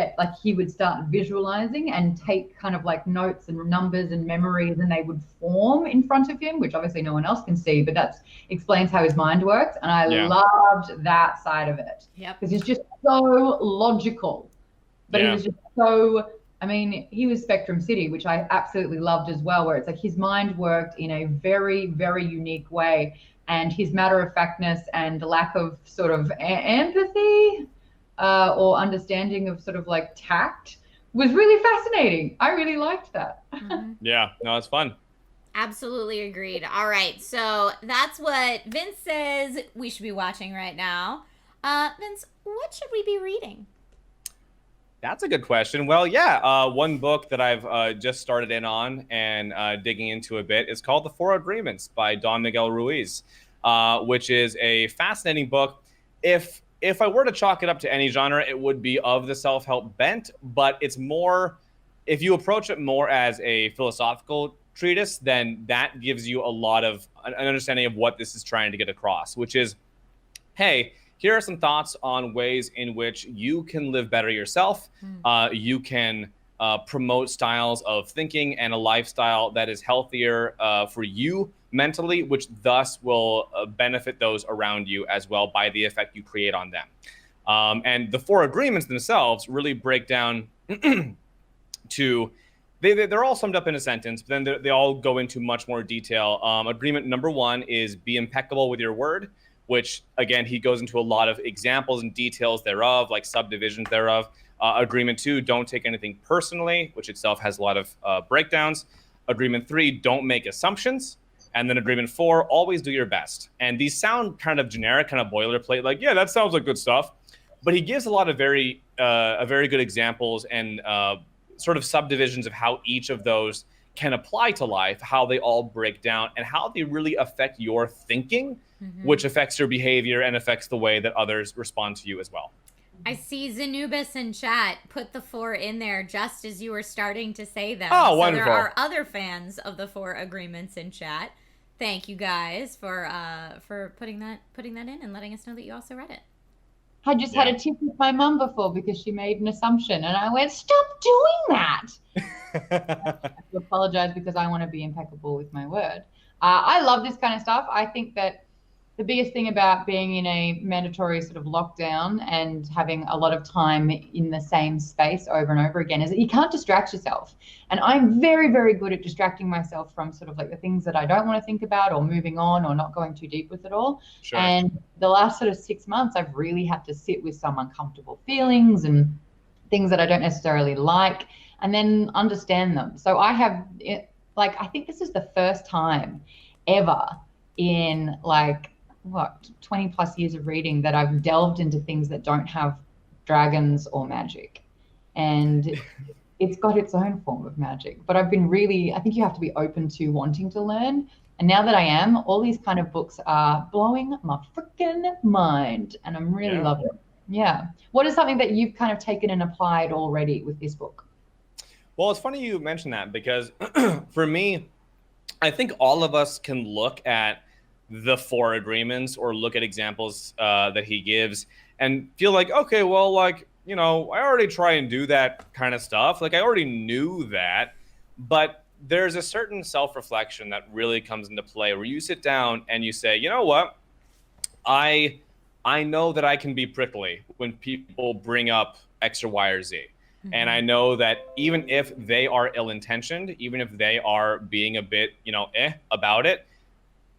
start visualizing and take kind of like notes and numbers and memories, and they would form in front of him, which obviously no one else can see, but that explains how his mind works. And I loved that side of it. Because he's just so logical. But he was just so, I mean, he was Spectrum City, which I absolutely loved as well, where it's like his mind worked in a very, very unique way. And his matter-of-factness and lack of sort of empathy or understanding of sort of like tact was really fascinating. I really liked that. Yeah, no, it's fun. Absolutely agreed. All right, so that's what Vince says we should be watching right now. Vince, what should we be reading? That's a good question. Well, yeah, one book that I've just started in on and digging into a bit is called The Four Agreements by Don Miguel Ruiz, which is a fascinating book. If I were to chalk it up to any genre, it would be of the self-help bent, but it's more, if you approach it more as a philosophical treatise, then that gives you a lot of an understanding of what this is trying to get across, which is, hey, here are some thoughts on ways in which you can live better yourself. You can promote styles of thinking and a lifestyle that is healthier for you mentally, which thus will benefit those around you as well by the effect you create on them. And the four agreements themselves really break down to, they're all summed up in a sentence, but then they all go into much more detail. Agreement number one is be impeccable with your word, which, again, he goes into a lot of examples and details thereof, like subdivisions thereof. Agreement two, don't take anything personally, which itself has a lot of breakdowns. Agreement three, don't make assumptions. And then agreement four, always do your best. And these sound kind of generic, kind of boilerplate, like, yeah, that sounds like good stuff. But he gives a lot of very good examples and sort of subdivisions of how each of those can apply to life, how they all break down, and how they really affect your thinking, which affects your behavior and affects the way that others respond to you as well. I see Zanubis in chat put the four in there just as you were starting to say them. Oh, so wonderful. There are other fans of the four agreements in chat. Thank you guys for putting that in and letting us know that you also read it. I just had a tip with my mum before because she made an assumption and I went, stop doing that. I have to apologize because I want to be impeccable with my word. I love this kind of stuff. I think that the biggest thing about being in a mandatory sort of lockdown and having a lot of time in the same space over and over again is that you can't distract yourself. And I'm very, very good at distracting myself from sort of like the things that I don't want to think about or moving on or not going too deep with it all. Sure. And the last sort of 6 months, I've really had to sit with some uncomfortable feelings and things that I don't necessarily like and then understand them. So I have, I think this is the first time ever in 20 plus years of reading that I've delved into things that don't have dragons or magic. And it's got its own form of magic. But I've been I think you have to be open to wanting to learn. And now that I am, all these kind of books are blowing my freaking mind. And I'm really loving it. Yeah. What is something that you've kind of taken and applied already with this book? Well, it's funny you mentioned that because for me, I think all of us can look at the four agreements or look at examples that he gives and feel like, okay, well, I already try and do that kind of stuff. Like, I already knew that, but there's a certain self-reflection that really comes into play where you sit down and you say, you know what? I know that I can be prickly when people bring up X or Y or Z. Mm-hmm. And I know that even if they are ill-intentioned, even if they are being a bit, about it,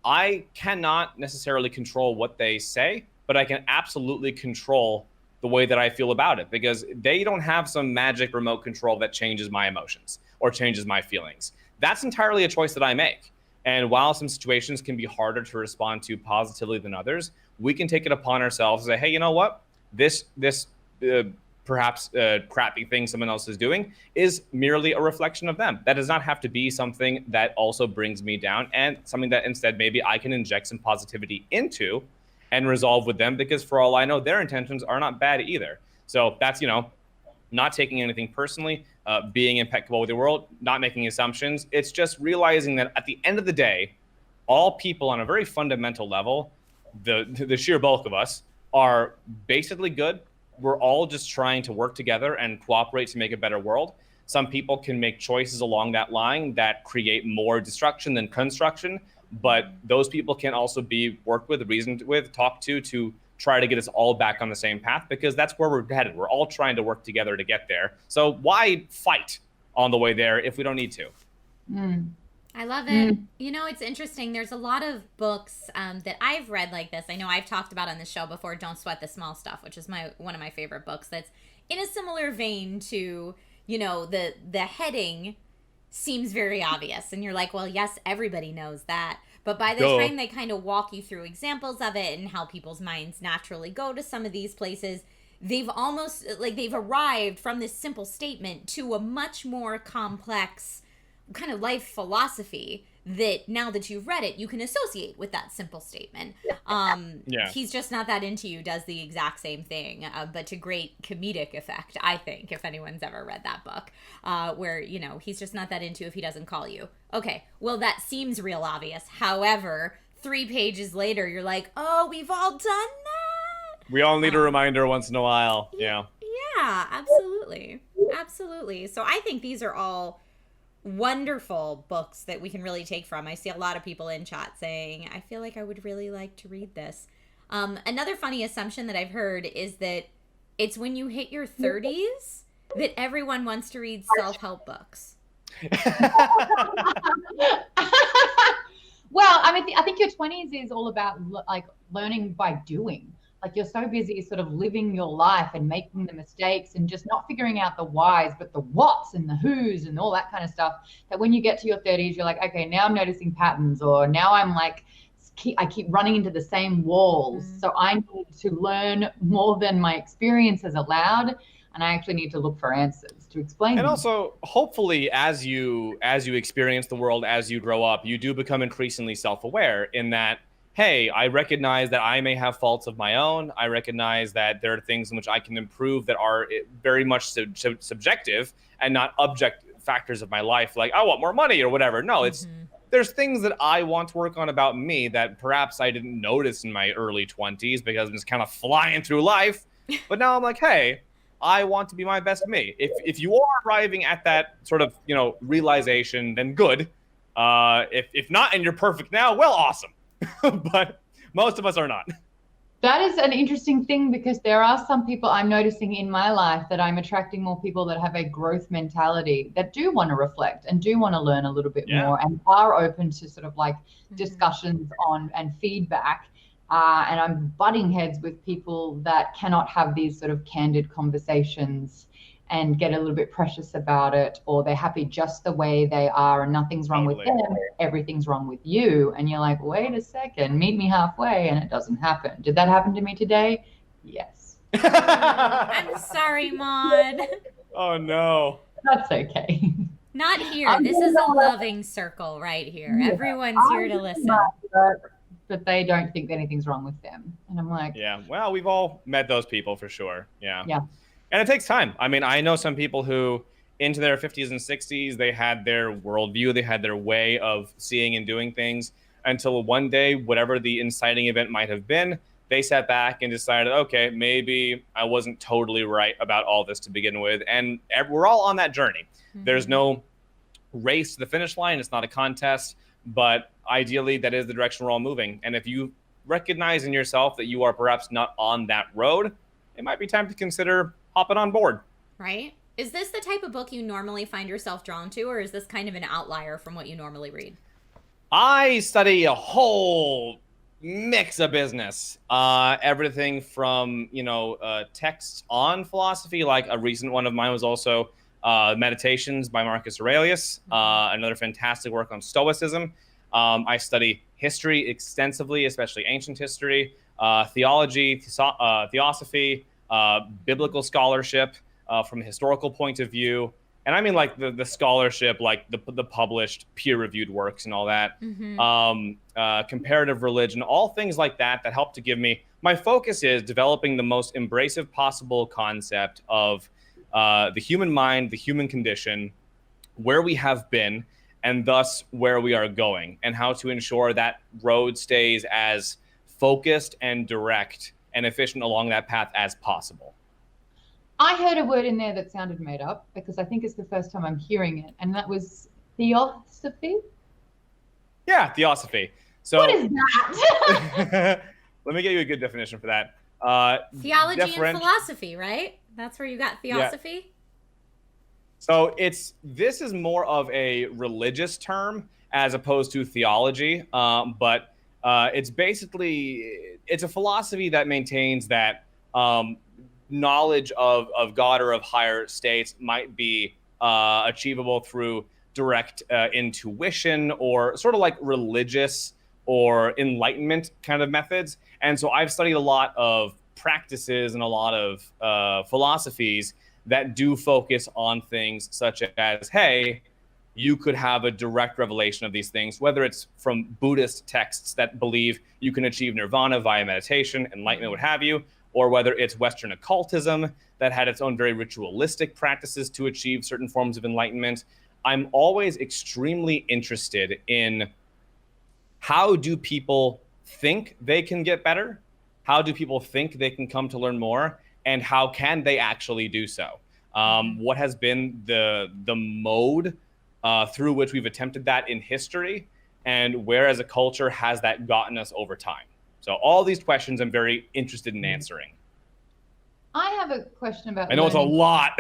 I cannot necessarily control what they say, but I can absolutely control the way that I feel about it because they don't have some magic remote control that changes my emotions or changes my feelings. That's entirely a choice that I make. And while some situations can be harder to respond to positively than others, we can take it upon ourselves and say, hey, you know what? This perhaps crappy thing someone else is doing is merely a reflection of them. That does not have to be something that also brings me down and something that instead maybe I can inject some positivity into and resolve with them, because for all I know, their intentions are not bad either. So that's, not taking anything personally, being impeccable with your world, not making assumptions. It's just realizing that at the end of the day, all people on a very fundamental level, the sheer bulk of us, are basically good. We're all just trying to work together and cooperate to make a better world. Some people can make choices along that line that create more destruction than construction, but those people can also be worked with, reasoned with, talked to try to get us all back on the same path, because that's where we're headed. We're all trying to work together to get there. So why fight on the way there if we don't need to? I love it. It's interesting. There's a lot of books that I've read like this. I know I've talked about on the show before, Don't Sweat the Small Stuff, which is one of my favorite books that's in a similar vein to, the heading seems very obvious. And you're like, well, yes, everybody knows that. But by the time they kind of walk you through examples of it and how people's minds naturally go to some of these places, they've almost, they've arrived from this simple statement to a much more complex kind of life philosophy that now that you've read it, you can associate with that simple statement. He's Just Not That Into You does the exact same thing, but to great comedic effect, I think, if anyone's ever read that book, where, he's just not that into you if he doesn't call you. Okay, well, that seems real obvious. However, 3 pages later, you're like, oh, we've all done that? We all need a reminder once in a while. Yeah, absolutely. Absolutely. So I think these are all wonderful books that we can really take from. I see a lot of people in chat saying, I feel like I would really like to read this. Another funny assumption that I've heard is that it's when you hit your 30s that everyone wants to read self-help books. Well, I think your 20s is all about learning by doing. You're so busy sort of living your life and making the mistakes and just not figuring out the whys, but the whats and the whos and all that kind of stuff, that when you get to your 30s, you're like, okay, now I'm noticing patterns, or now I'm I keep running into the same walls. So I need to learn more than my experience has allowed. And I actually need to look for answers to explain. And also, hopefully, as you experience the world, as you grow up, you do become increasingly self-aware in that, hey, I recognize that I may have faults of my own. I recognize that there are things in which I can improve that are very much subjective and not objective factors of my life, like I want more money or whatever. No, there's things that I want to work on about me that perhaps I didn't notice in my early 20s because I'm just kind of flying through life. But now I'm like, hey, I want to be my best me. If you are arriving at that sort of, realization, then good. If not, and you're perfect now, well, awesome. But most of us are not. That is an interesting thing, because there are some people I'm noticing in my life that I'm attracting more people that have a growth mentality, that do want to reflect and do want to learn a little bit more, and are open to sort of discussions on and feedback. And I'm butting heads with people that cannot have these sort of candid conversations and get a little bit precious about it, or they're happy just the way they are and nothing's wrong with them, everything's wrong with you. And you're like, wait a second, meet me halfway, and it doesn't happen. Did that happen to me today? Yes. I'm sorry, Maude. Oh, no. That's okay. Not here. This is a loving circle right here. Yeah. Everyone's here to listen. But they don't think anything's wrong with them. And I'm like... Yeah, well, we've all met those people for sure. Yeah. Yeah. And it takes time. I know some people who, into their 50s and 60s, they had their worldview, they had their way of seeing and doing things, until one day, whatever the inciting event might have been, they sat back and decided, okay, maybe I wasn't totally right about all this to begin with. And we're all on that journey. Mm-hmm. There's no race to the finish line. It's not a contest. But ideally, that is the direction we're all moving. And if you recognize in yourself that you are perhaps not on that road, it might be time to consider hopping on board. Right? Is this the type of book you normally find yourself drawn to, or is this kind of an outlier from what you normally read? I study a whole mix of business. Everything from, texts on philosophy, like a recent one of mine was also Meditations by Marcus Aurelius, another fantastic work on Stoicism. I study history extensively, especially ancient history, theology, theosophy, biblical scholarship from a historical point of view. and I mean like the scholarship, like the published peer-reviewed works and all that, comparative religion, all things like that help to give me, my focus is developing the most embracive possible concept of the human mind, the human condition, where we have been, and thus where we are going, and how to ensure that road stays as focused and direct and efficient along that path as possible. I heard a word in there that sounded made up, because I think it's the first time I'm hearing it, and that was theosophy. Yeah, theosophy. So what is that? Let me get you a good definition for that. Theology and philosophy, right? That's where you got theosophy? Yeah. So this is more of a religious term as opposed to theology, but it's a philosophy that maintains that knowledge of God or of higher states might be achievable through direct intuition, or sort of like religious or enlightenment kind of methods. And so I've studied a lot of practices and a lot of philosophies that do focus on things such as, hey, you could have a direct revelation of these things, whether it's from Buddhist texts that believe you can achieve nirvana via meditation, enlightenment, what have you, or whether it's Western occultism that had its own very ritualistic practices to achieve certain forms of enlightenment. I'm always extremely interested in how do people think they can get better? How do people think they can come to learn more? And how can they actually do so? What has been the mode through which we've attempted that in history, and where as a culture has that gotten us over time? So all these questions I'm very interested in answering. I have a question about I know learning. It's a lot.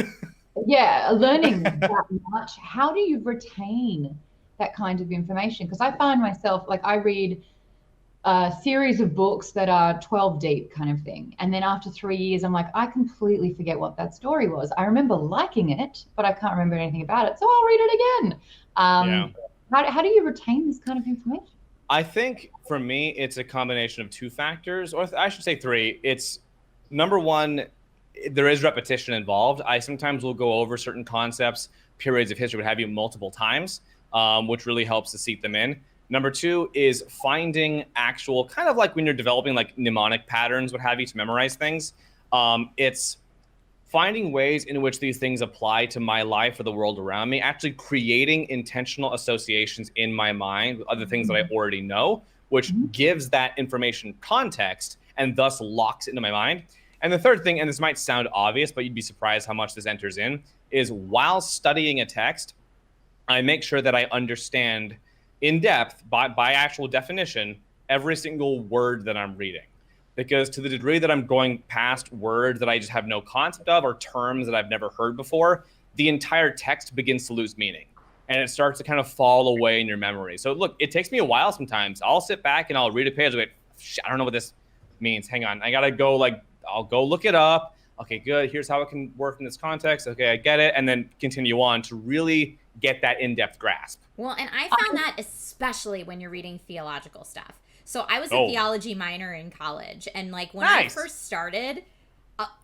Yeah, learning that much. How do you retain that kind of information? Because I find myself, like, I read a series of books that are 12 deep kind of thing. And then after 3 years, I'm like, I completely forget what that story was. I remember liking it, but I can't remember anything about it. So I'll read it again. How do you retain this kind of information? I think for me, it's a combination of two factors, or I should say three. It's number one, there is repetition involved. I sometimes will go over certain concepts, periods of history, what have you, multiple times, which really helps to seat them in. Number two is finding actual, kind of like when you're developing like mnemonic patterns, what have you, to memorize things. It's finding ways in which these things apply to my life or the world around me, actually creating intentional associations in my mind with other things that I already know, which gives that information context and thus locks it into my mind. And the third thing, and this might sound obvious, but you'd be surprised how much this enters in, is while studying a text, I make sure that I understand in depth, by actual definition, every single word that I'm reading. Because to the degree that I'm going past words that I just have no concept of, or terms that I've never heard before, the entire text begins to lose meaning. And it starts to kind of fall away in your memory. So look, it takes me a while sometimes. I'll sit back and I'll read a page, like, I don't know what this means. Hang on, I gotta go, like, I'll go look it up. Okay, good, here's how it can work in this context. Okay, I get it. And then continue on to really get that in-depth grasp. Well, and I found that especially when you're reading theological stuff. So I was a theology minor in college, and like when I first started,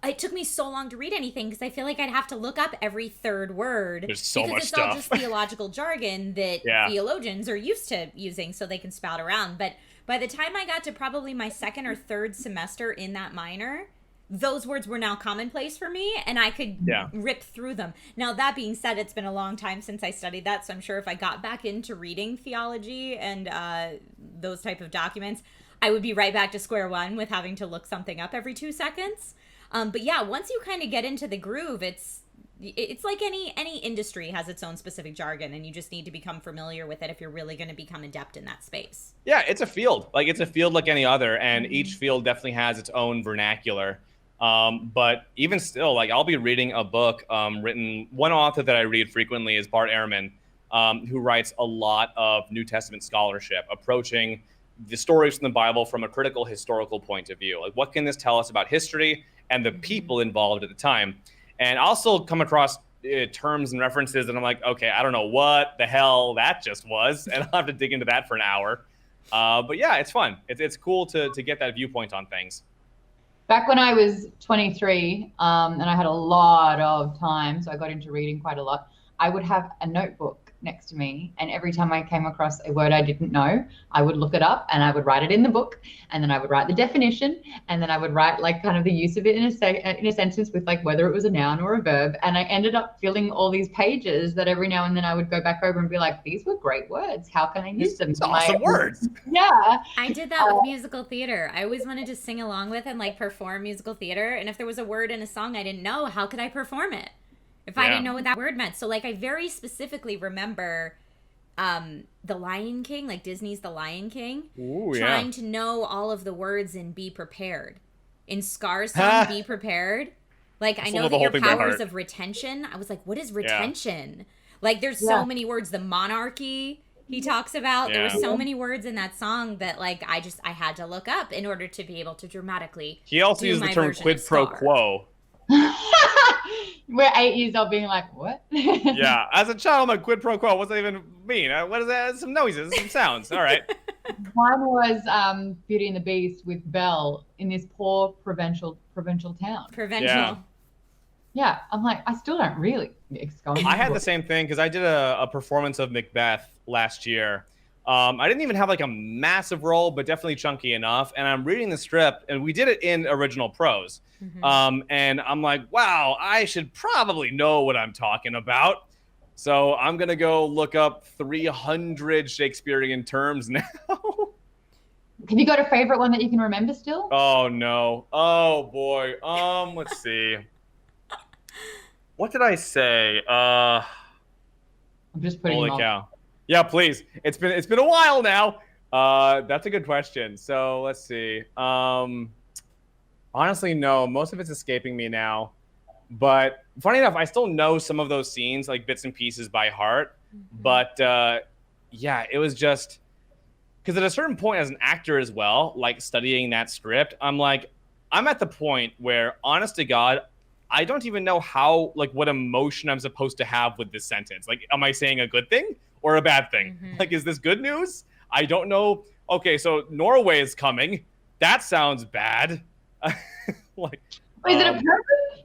it took me so long to read anything because I feel like I'd have to look up every third word. There's so much stuff. Because it's all just theological jargon that theologians are used to using so they can spout around. But by the time I got to probably my second or third semester in that minor, those words were now commonplace for me, and I could rip through them. Now, that being said, it's been a long time since I studied that, so I'm sure if I got back into reading theology and those type of documents, I would be right back to square one with having to look something up every 2 seconds. But yeah, once you kind of get into the groove, it's like any industry has its own specific jargon, and you just need to become familiar with it if you're really going to become adept in that space. Yeah, it's a field. Like, it's a field like any other, and each field definitely has its own vernacular. But even still, like, I'll be reading a book written, one author that I read frequently is Bart Ehrman, who writes a lot of New Testament scholarship, approaching the stories from the Bible from a critical historical point of view. Like, what can this tell us about history and the people involved at the time? And I'll still come across terms and references, and I'm like, okay, I don't know what the hell that just was, and I'll have to dig into that for an hour. But yeah, it's fun. It's cool to get that viewpoint on things. Back when I was 23, and I had a lot of time, so I got into reading quite a lot, I would have a notebook next to me, and every time I came across a word I didn't know, I would look it up and I would write it in the book, and then I would write the definition, and then I would write like kind of the use of it in a sentence with like whether it was a noun or a verb, and I ended up filling all these pages that every now and then I would go back over and be like, these were great words, how can I use them? These awesome words. Yeah. I did that with musical theater. I always wanted to sing along with and like perform musical theater, and if there was a word in a song I didn't know, how could I perform it if I didn't know what that word meant? So like I very specifically remember The Lion King, like Disney's The Lion King. Ooh, trying to know all of the words in Be Prepared. In Scar's song, Be Prepared. Like, I know that your powers of retention. I was like, what is retention? Like, there's so many words. The monarchy he talks about. There were so many words in that song that, like, I had to look up in order to be able to dramatically He also used the term quid pro quo. We're 8 years old being like, what? Yeah, as a child, I'm like, quid pro quo. What's that even mean? What is that? Some noises, some sounds. All right. Mine was Beauty and the Beast with Belle in this poor provincial town. Yeah, I'm like, I still don't really. I had the same thing because I did a performance of Macbeth last year. I didn't even have like a massive role, but definitely chunky enough. And I'm reading the script, and we did it in original prose. Mm-hmm. And I'm like, wow, I should probably know what I'm talking about. So I'm going to go look up 300 Shakespearean terms now. Have you got a favorite one that you can remember still? Oh, no. Oh, boy. Let's see. What did I say? I'm just putting holy cow. Yeah, please. It's been a while now. That's a good question. So let's see. Honestly, no. Most of it's escaping me now. But funny enough, I still know some of those scenes, like bits and pieces by heart. Mm-hmm. But yeah, it was just because at a certain point as an actor as well, like studying that script, I'm at the point where, honest to God, I don't even know what emotion I'm supposed to have with this sentence. Like, am I saying a good thing or a bad thing? Mm-hmm. Like, is this good news? I don't know. Okay, so Norway is coming. That sounds bad. Like, is it a person?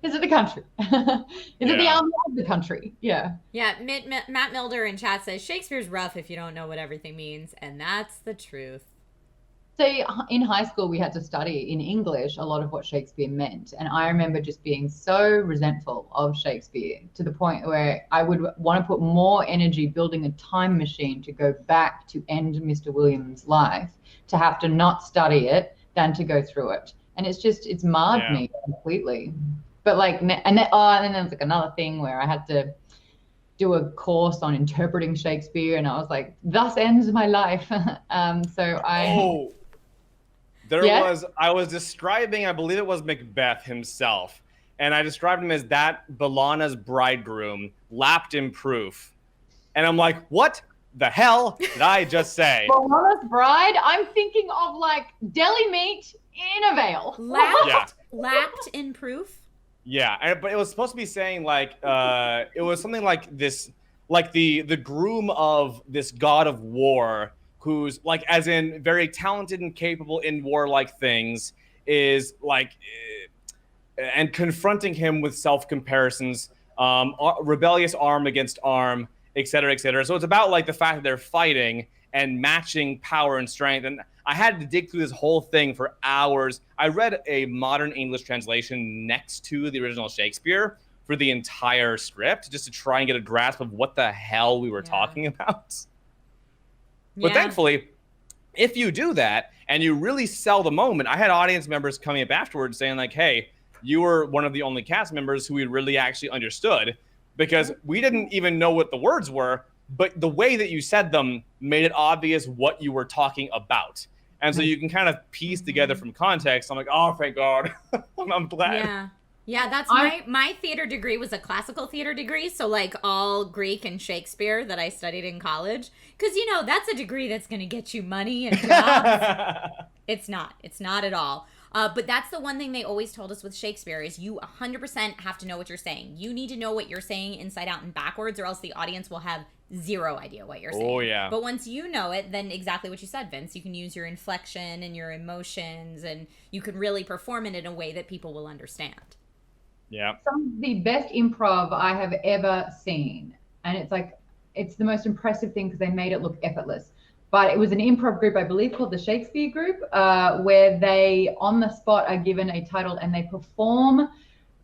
Is it the country? Is it the army of the country? Yeah. Yeah, Matt Milder in chat says, Shakespeare's rough if you don't know what everything means, and that's the truth. So in high school, we had to study in English a lot of what Shakespeare meant. And I remember just being so resentful of Shakespeare to the point where I would want to put more energy building a time machine to go back to end Mr. Williams' life, to have to not study it than to go through it. And it's marred me completely. But and then there was like another thing where I had to do a course on interpreting Shakespeare, and I was like, thus ends my life. I was describing, I believe it was Macbeth himself, and I described him as that Bellana's bridegroom, lapped in proof. And I'm like, what the hell did I just say? Bellana's bride? I'm thinking of like deli meat in a veil. Lapped in proof? Yeah, but it was supposed to be saying like, it was something like this, like the groom of this god of war, who's like, as in very talented and capable in warlike things, is like, and confronting him with self-comparisons, rebellious arm against arm, et cetera, et cetera. So it's about like the fact that they're fighting and matching power and strength. And I had to dig through this whole thing for hours. I read a modern English translation next to the original Shakespeare for the entire script, just to try and get a grasp of what the hell we were talking about. But thankfully, if you do that and you really sell the moment, I had audience members coming up afterwards saying like, hey, you were one of the only cast members who we really actually understood, because we didn't even know what the words were, but the way that you said them made it obvious what you were talking about. And so you can kind of piece together from context. I'm like, oh, thank God. I'm glad. Yeah, that's my theater degree was a classical theater degree. So like all Greek and Shakespeare that I studied in college. Because, that's a degree that's going to get you money and jobs. It's not at all. But that's the one thing they always told us with Shakespeare is you 100% have to know what you're saying. You need to know what you're saying inside out and backwards, or else the audience will have zero idea what you're saying. Oh, yeah. But once you know it, then exactly what you said, Vince, you can use your inflection and your emotions, and you can really perform it in a way that people will understand. Yeah. Some of the best improv I have ever seen and it's the most impressive thing because they made it look effortless. But it was an improv group, I believe, called the Shakespeare Group, where they, on the spot, are given a title and they perform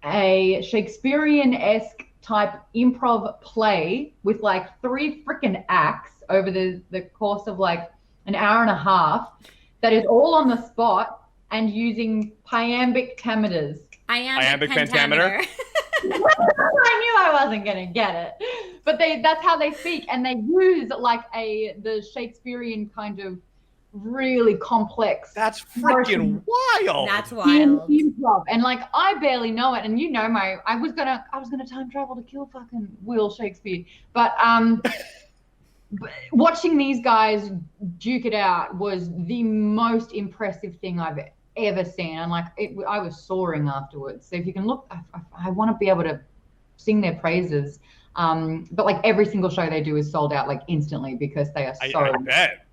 a Shakespearean-esque type improv play with like 3 freaking acts over the course of like an hour and a half that is all on the spot and using iambic pentameters. Iambic pentameter. I knew I wasn't gonna get it, but that's how they speak, and they use like the Shakespearean kind of really complex. That's freaking wild. That's wild. Improv. And like I barely know it, and I was gonna time travel to kill fucking Will Shakespeare, but watching these guys duke it out was the most impressive thing I've ever seen. And like I was soaring afterwards. So if you can look, I want to be able to sing their praises. But like every single show they do is sold out like instantly because they are so. I bet.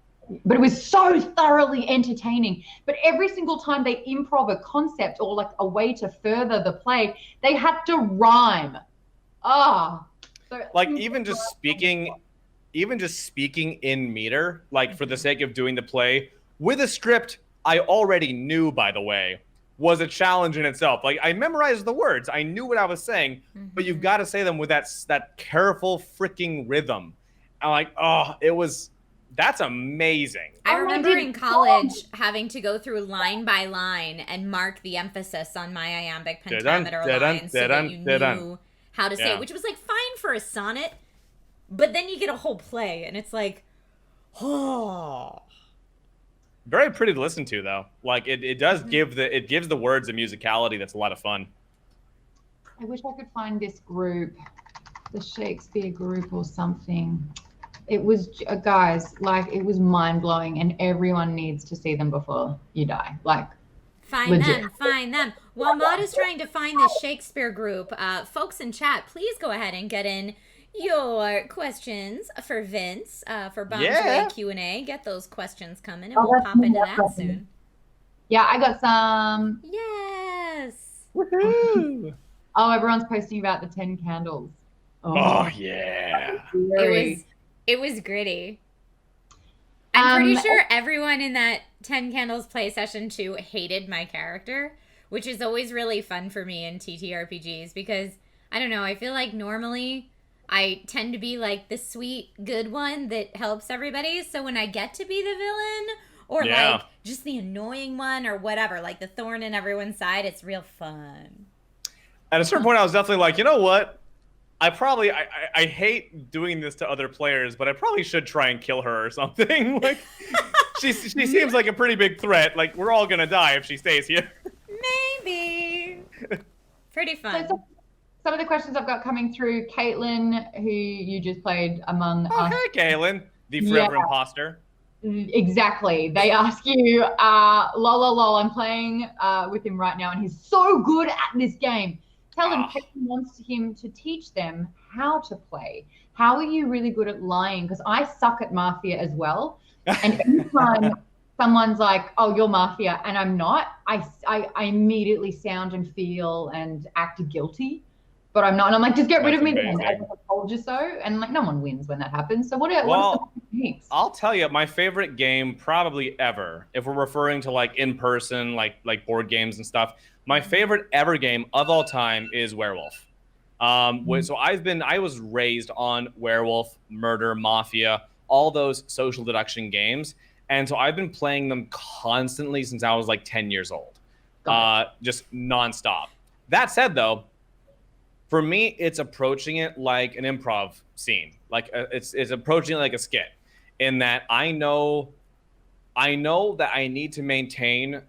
But it was so thoroughly entertaining. But every single time they improv a concept or like a way to further the play, they had to rhyme. So like even just speaking in meter, like for the sake of doing the play with a script I already knew, by the way, was a challenge in itself. Like I memorized the words, I knew what I was saying, but you've got to say them with that careful freaking rhythm. I'm like, that's amazing. I remember in college having to go through line by line and mark the emphasis on my iambic pentameter lines so that you knew how to say it, which was like fine for a sonnet, but then you get a whole play and it's like, Very pretty to listen to, though. Like it does gives the words a musicality that's a lot of fun. I wish I could find this group, the Shakespeare Group or something. It was, guys, like it was mind blowing, and everyone needs to see them before you die. Like, find them. While Maude is trying to find this Shakespeare Group, folks in chat, please go ahead and get in your questions for Vince for Bombs Q&A. Get those questions coming, and we'll pop into that soon. Yeah, I got some. Yes. Woohoo! Oh, everyone's posting about the 10 candles. Oh yeah. It was gritty. I'm pretty sure everyone in that 10 Candles play session too hated my character, which is always really fun for me in TTRPGs because, I don't know, I feel like normally I tend to be like the sweet, good one that helps everybody. So when I get to be the villain or like just the annoying one or whatever, like the thorn in everyone's side, it's real fun. At a certain point, I was definitely like, you know what? I hate doing this to other players, but I probably should try and kill her or something. Like, she seems like a pretty big threat. Like, we're all gonna die if she stays here. Maybe. Pretty fun. So some of the questions I've got coming through, Caitlin, who you just played Among Us. Hey, Caitlin, the forever imposter. Exactly. They ask you, lol, I'm playing with him right now, and he's so good at this game. Tell him Caitlin wants him to teach them how to play. How are you really good at lying? Because I suck at Mafia as well. And anytime someone's like, oh, you're Mafia, and I'm not, I immediately sound and feel and act guilty. But I'm not. And I'm like, just get rid of me then. I told you so. And like, no one wins when that happens. So what are some techniques? I'll tell you, my favorite game probably ever, if we're referring to like in person, like board games and stuff, my favorite ever game of all time is Werewolf. So I was raised on Werewolf, Murder, Mafia, all those social deduction games. And so I've been playing them constantly since I was like 10 years old, just nonstop. That said, though, for me, it's approaching it like an improv scene. Like it's approaching it like a skit, in that I know that I need to maintain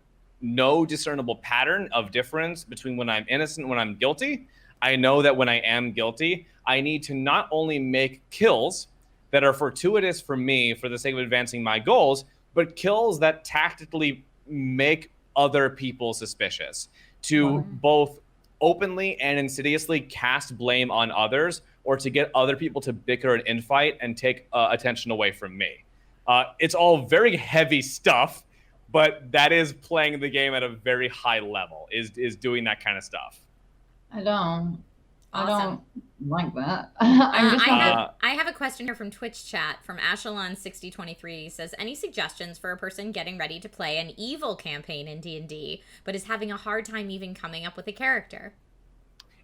no discernible pattern of difference between when I'm innocent and when I'm guilty. I know that when I am guilty, I need to not only make kills that are fortuitous for me for the sake of advancing my goals, but kills that tactically make other people suspicious, to both openly and insidiously cast blame on others, or to get other people to bicker and infight and take attention away from me. It's all very heavy stuff, but that is playing the game at a very high level, is doing that kind of stuff. I don't. Awesome. I don't like that. I have a question here from Twitch chat from Ashelon6023. Says, any suggestions for a person getting ready to play an evil campaign in D&D, but is having a hard time even coming up with a character?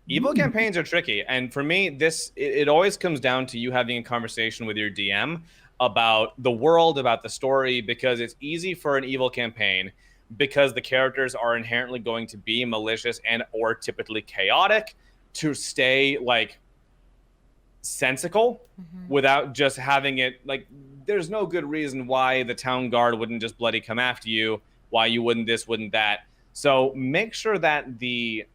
Evil campaigns are tricky. And for me, it always comes down to you having a conversation with your DM about the world, about the story, because it's easy for an evil campaign because the characters are inherently going to be malicious and or typically chaotic to stay like sensical without just having it like there's no good reason why the town guard wouldn't just bloody come after you, why you wouldn't this, wouldn't that. So make sure that the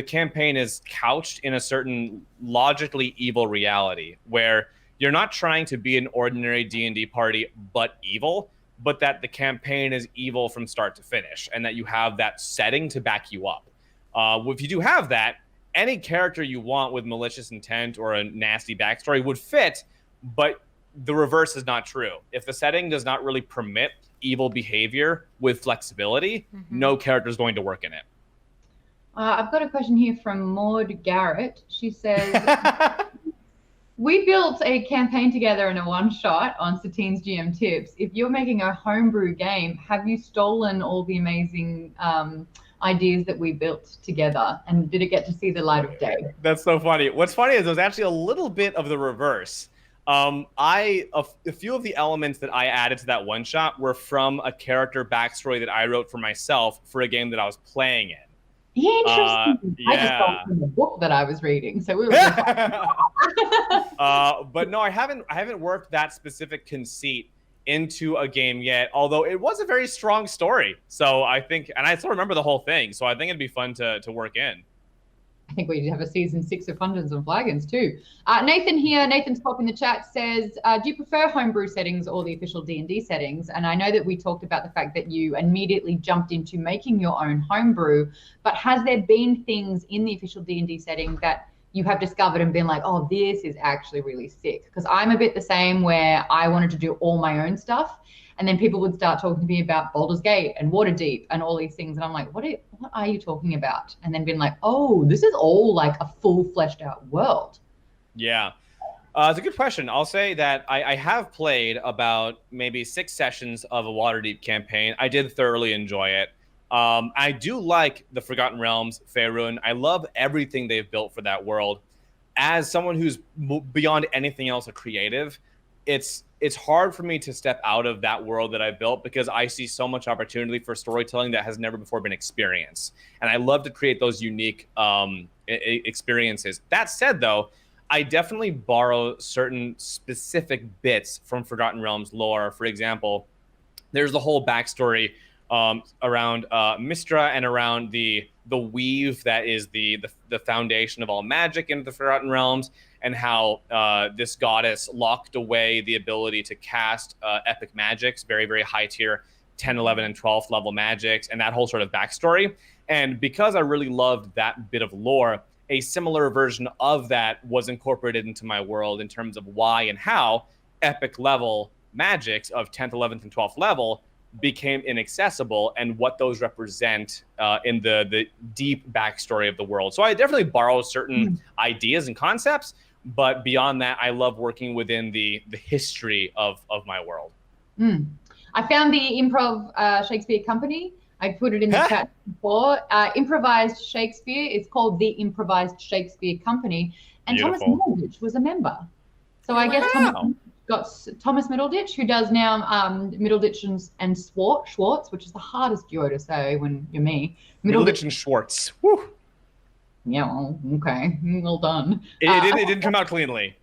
campaign is couched in a certain logically evil reality where you're not trying to be an ordinary D&D party but evil, but that the campaign is evil from start to finish and that you have that setting to back you up. If you do have that, any character you want with malicious intent or a nasty backstory would fit, but the reverse is not true. If the setting does not really permit evil behavior with flexibility, no character is going to work in it. I've got a question here from Maude Garrett. She says, we built a campaign together in a one-shot on Satine's GM Tips. If you're making a homebrew game, have you stolen all the amazing ideas that we built together, and did it get to see the light of day? That's so funny. What's funny is there's actually a little bit of the reverse. A few of the elements that I added to that one shot were from a character backstory that I wrote for myself for a game that I was playing in. Yeah, interesting. I just thought from the book that I was reading, so we were. But no, I haven't worked that specific conceit into a game yet, although it was a very strong story. So I think, and I still remember the whole thing, so I think it'd be fun to work in. I think we have a season 6 of Dungeons and Flagons too. Nathan here, Nathan's pop in the chat says, do you prefer homebrew settings or the official D&D settings? And I know that we talked about the fact that you immediately jumped into making your own homebrew, but has there been things in the official D&D setting that you have discovered and been like, oh, this is actually really sick? Because I'm a bit the same, where I wanted to do all my own stuff, and then people would start talking to me about Baldur's Gate and Waterdeep and all these things, and I'm like, what are you talking about? And then being like, oh, this is all like a full fleshed out world. Yeah, it's a good question. I'll say that I have played about maybe 6 sessions of a Waterdeep campaign. I did thoroughly enjoy it. I do like the Forgotten Realms, Faerun. I love everything they've built for that world. As someone who's beyond anything else a creative, it's hard for me to step out of that world that I built because I see so much opportunity for storytelling that has never before been experienced. And I love to create those unique experiences. That said, though, I definitely borrow certain specific bits from Forgotten Realms lore. For example, there's the whole backstory around Mystra and around the weave that is the foundation of all magic in the Forgotten Realms, and how this goddess locked away the ability to cast epic magics, very, very high tier 10, 11, and 12th level magics, and that whole sort of backstory. And because I really loved that bit of lore, a similar version of that was incorporated into my world in terms of why and how epic level magics of 10th, 11th, and 12th level became inaccessible, and what those represent in the deep backstory of the world. So I definitely borrow certain ideas and concepts, but beyond that, I love working within the history of my world. I found the Improv Shakespeare Company. I put it in the chat before. Improvised Shakespeare. It's called the Improvised Shakespeare Company, and Beautiful. Thomas Middleditch was a member. So I guess Thomas Middleditch, who does now Middleditch and Schwartz, which is the hardest duo to say when you're me. Middleditch and Schwartz. Woo. Yeah, well, okay, well done. It didn't come out cleanly.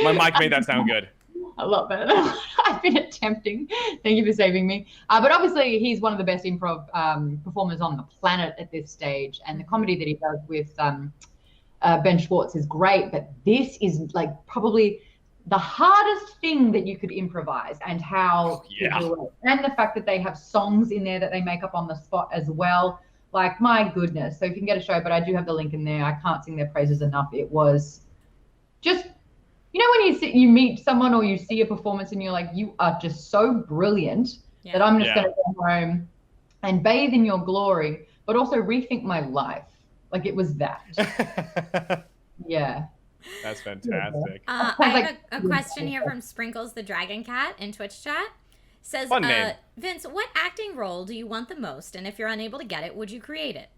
My mic made that sound good. A lot better than I've been attempting. Thank you for saving me. But obviously, he's one of the best improv performers on the planet at this stage, and the comedy that he does with Ben Schwartz is great. But this is like probably the hardest thing that you could improvise, and how and the fact that they have songs in there that they make up on the spot as well. Like, my goodness. So if you can get a show, but I do have the link in there. I can't sing their praises enough. It was just, you know, when you meet someone or you see a performance and you're like, you are just so brilliant that I'm just going to go home and bathe in your glory, but also rethink my life. Like, it was that. Yeah. That's fantastic. I have a question here from Sprinkles the Dragon Cat in Twitch chat. Says, Fun name. Vince, what acting role do you want the most? And if you're unable to get it, would you create it?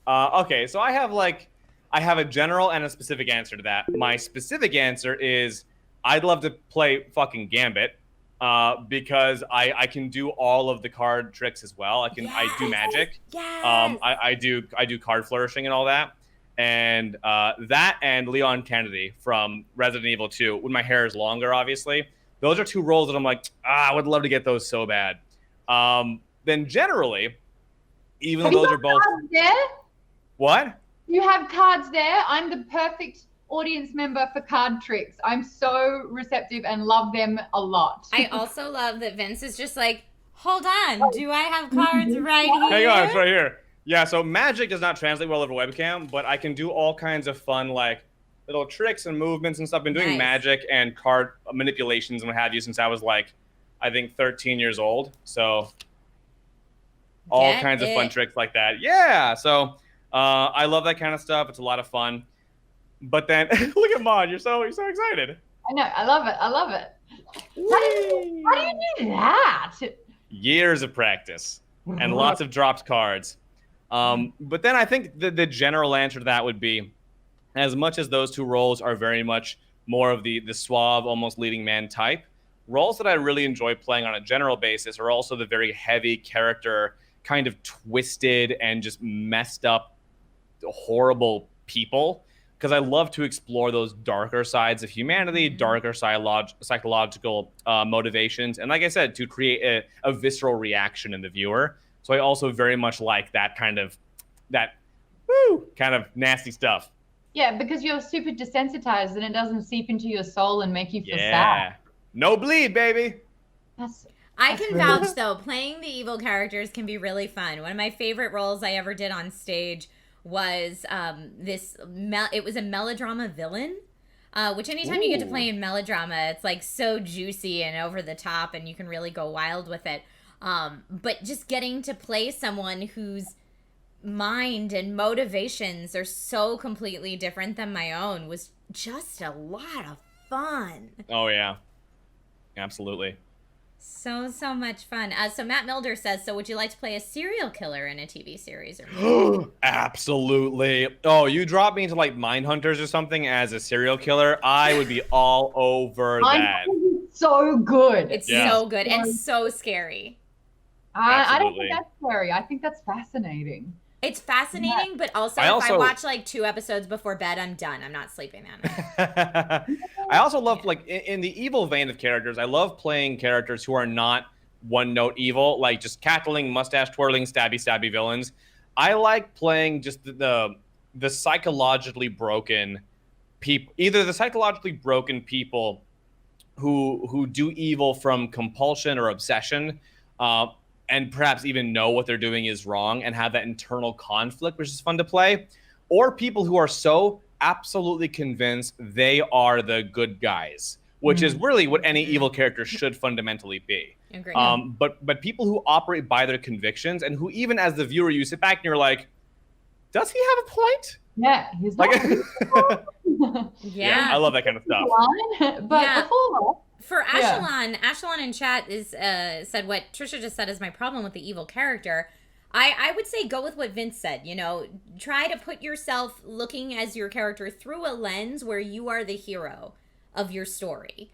Okay, so I have a general and a specific answer to that. My specific answer is I'd love to play fucking Gambit, because I can do all of the card tricks as well. I do magic. Yes. I do card flourishing and all that. And that and Leon Kennedy from Resident Evil 2, when my hair is longer, obviously. Those are two roles that I'm like, I would love to get those so bad. Then generally, even though those are both... There? What? You have cards there. I'm the perfect audience member for card tricks. I'm so receptive and love them a lot. I also love that Vince is just like, hold on, do I have cards right here? Hang on, it's right here. Yeah, so magic does not translate well over webcam, but I can do all kinds of fun, like, little tricks and movements and stuff. I've been doing magic and card manipulations and what have you since I was, like, I think 13 years old. So all kinds of fun tricks like that. Yeah, so I love that kind of stuff. It's a lot of fun. But then, look at Maude. You're so excited. I know. I love it. I love it. How do you do that? Years of practice and lots of dropped cards. But then I think the general answer to that would be, as much as those two roles are very much more of the suave, almost leading man type, roles that I really enjoy playing on a general basis are also the very heavy character, kind of twisted and just messed up, horrible people. Because I love to explore those darker sides of humanity, darker psychological motivations. And like I said, to create a visceral reaction in the viewer. So I also very much like that kind of nasty stuff. Yeah, because you're super desensitized and it doesn't seep into your soul and make you feel sad. No bleed, baby. I can vouch, though. Playing the evil characters can be really fun. One of my favorite roles I ever did on stage was it was a melodrama villain, which anytime you get to play in melodrama, it's like so juicy and over the top and you can really go wild with it. But just getting to play someone whose mind and motivations are so completely different than my own was just a lot of fun. Oh, yeah. Absolutely. So much fun. So Matt Milder says, so would you like to play a serial killer in a TV series or movie? Absolutely. Oh, you drop me into like Mindhunters or something as a serial killer, I would be all over that. So good. It's so good and so scary. I don't think that's scary. I think that's fascinating. It's fascinating, but also if I watch like 2 episodes before bed, I'm done. I'm not sleeping that night. I also love, like, in the evil vein of characters, I love playing characters who are not one-note evil, like just cackling, mustache-twirling, stabby villains. I like playing just the psychologically broken people, either the psychologically broken people who do evil from compulsion or obsession, and perhaps even know what they're doing is wrong and have that internal conflict, which is fun to play, or people who are so absolutely convinced they are the good guys, which is really what any evil character should fundamentally be. Agreed. But people who operate by their convictions and who, even as the viewer, you sit back and you're like, does he have a point? Yeah, he's like, yeah, I love that kind of stuff. But before for Ashelon in chat is said what Trisha just said is my problem with the evil character. I would say go with what Vince said. You know, try to put yourself looking as your character through a lens where you are the hero of your story.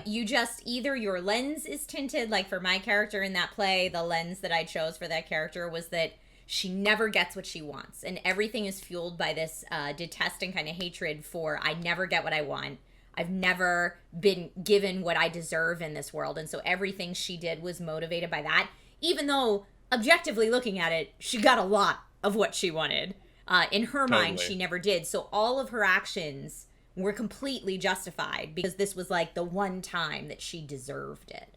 You just either your lens is tinted, like for my character in that play, the lens that I chose for that character was that she never gets what she wants, and everything is fueled by this detest and kind of hatred for I never get what I want. I've never been given what I deserve in this world. And so everything she did was motivated by that, even though objectively looking at it, she got a lot of what she wanted. In her mind, she never did. So all of her actions were completely justified because this was like the one time that she deserved it.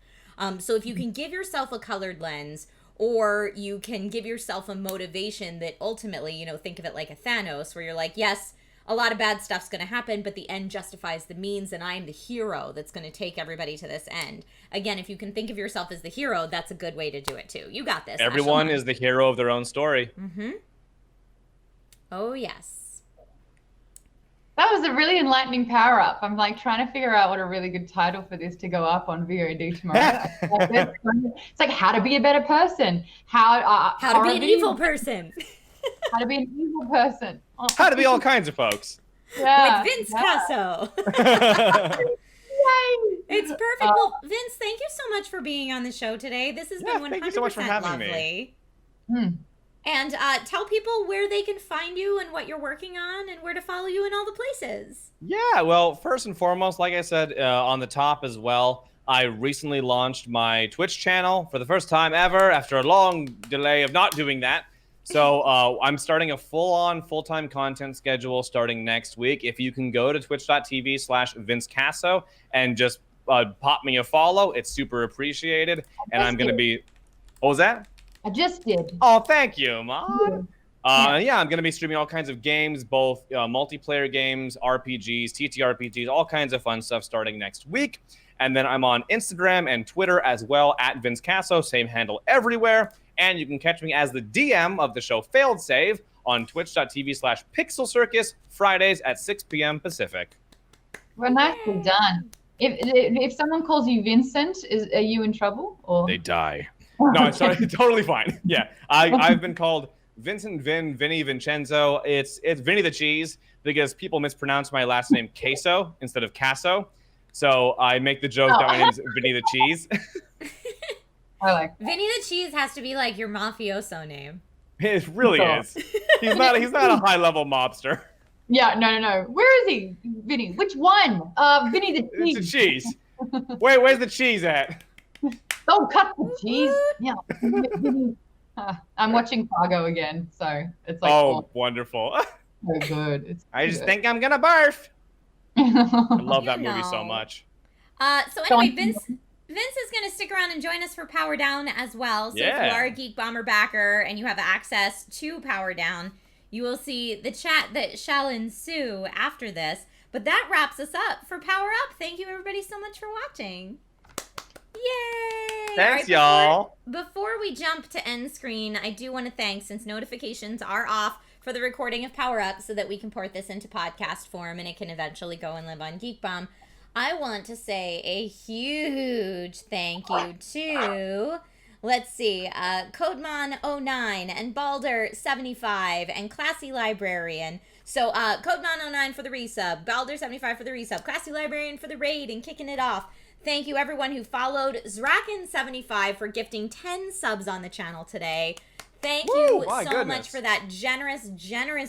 So if you can give yourself a colored lens, or you can give yourself a motivation that ultimately, you know, think of it like a Thanos, where you're like, yes, a lot of bad stuff's going to happen, but the end justifies the means, and I'm the hero that's going to take everybody to this end. Again, if you can think of yourself as the hero, that's a good way to do it, too. You got this. Everyone is the hero of their own story. Mm-hmm. Oh, yes. That was a really enlightening power up. I'm like trying to figure out what a really good title for this to go up on VOD tomorrow. It's like how to be a better person, how to be an evil person, how to be an evil person, how to be all kinds of folks. Yeah, with Vince Caso. It's perfect. Well, Vince, thank you so much for being on the show today. This has been 100% thank you so much for having lovely. Me. And tell people where they can find you and what you're working on and where to follow you in all the places. Yeah, well, first and foremost, like I said, on the top as well, I recently launched my Twitch channel for the first time ever after a long delay of not doing that. So I'm starting a full-time content schedule starting next week. If you can go to twitch.tv/VinceCaso and just pop me a follow, it's super appreciated. And I'm going to be... What was that? I just did. Oh, thank you, Maude. Yeah, I'm going to be streaming all kinds of games, both multiplayer games, RPGs, TTRPGs, all kinds of fun stuff starting next week. And then I'm on Instagram and Twitter as well, @VinceCaso, same handle everywhere. And you can catch me as the DM of the show Failed Save on twitch.tv/PixelCircus, Fridays at 6 p.m. Pacific. Well, nicely done. If someone calls you Vincent, are you in trouble? Or they die. No, sorry, totally fine. Yeah, I've been called Vincent, Vinny, Vincenzo. It's Vinny the Cheese because people mispronounce my last name Caso instead of Caso. So I make the joke that my name is Vinny the Cheese. I like that. Vinny the Cheese has to be like your mafioso name. It really is. He's not a high-level mobster. Yeah, no. Where is he, Vinny? Which one? Vinny the Cheese. It's the cheese. Wait, where's the cheese at? Don't cut the cheese. Yeah. I'm watching Fargo again, so it's like wonderful. So good. I just think I'm gonna barf. I love that movie so much. So anyway, Vince is going to stick around and join us for Power Down as well. So if you are a Geek Bomber backer and you have access to Power Down, you will see the chat that shall ensue after this. But that wraps us up for Power Up. Thank you everybody so much for watching. Yay! Thanks, y'all. Before we jump to end screen, I do want to thank, since notifications are off for the recording of Power Up so that we can port this into podcast form and it can eventually go and live on Geek Bomb, I want to say a huge thank you to, let's see, Codemon09 and Balder75 and Classy Librarian. So Codemon09 for the resub, Balder75 for the resub, Classy Librarian for the raid and kicking it off. Thank you everyone who followed, Zraken75 for gifting 10 subs on the channel today. Thank you so much for that generous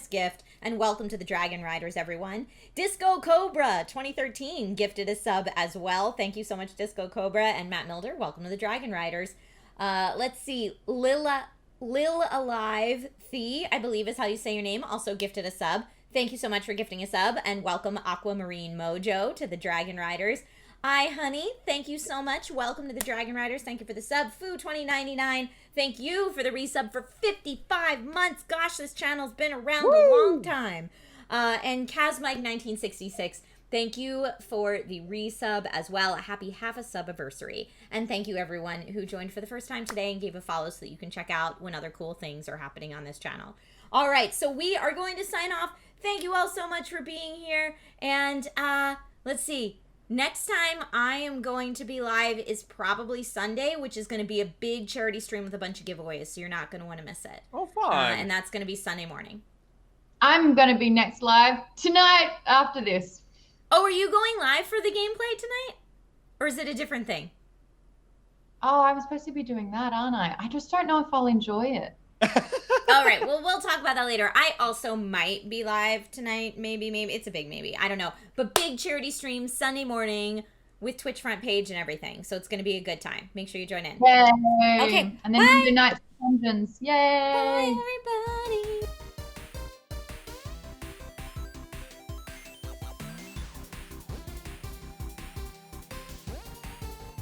gift, and welcome to the Dragon Riders, everyone. Disco Cobra 2013 gifted a sub as well. Thank you so much, Disco Cobra, and Matt Milder. Welcome to the Dragon Riders. Let's see, Lil Alive Thee, I believe is how you say your name, also gifted a sub. Thank you so much for gifting a sub, and welcome Aquamarine Mojo to the Dragon Riders. Honey, thank you so much. Welcome to the Dragon Riders. Thank you for the sub. Foo2099, thank you for the resub for 55 months. Gosh, this channel's been around a long time. And Kazmike1966, thank you for the resub as well. A happy half a sub-anniversary. And thank you everyone who joined for the first time today and gave a follow so that you can check out when other cool things are happening on this channel. All right, so we are going to sign off. Thank you all so much for being here. And let's see. Next time I am going to be live is probably Sunday, which is going to be a big charity stream with a bunch of giveaways, so you're not going to want to miss it. Oh, fun. And that's going to be Sunday morning. I'm going to be next live tonight after this. Oh, are you going live for the gameplay tonight? Or is it a different thing? Oh, I'm supposed to be doing that, aren't I? I just don't know if I'll enjoy it. All right, well, we'll talk about that later. I also might be live tonight, maybe. It's a big maybe. I don't know. But big charity stream Sunday morning with Twitch front page and everything. So it's going to be a good time. Make sure you join in. Yay. Okay, and then Monday night dungeons. Yay. Bye, everybody.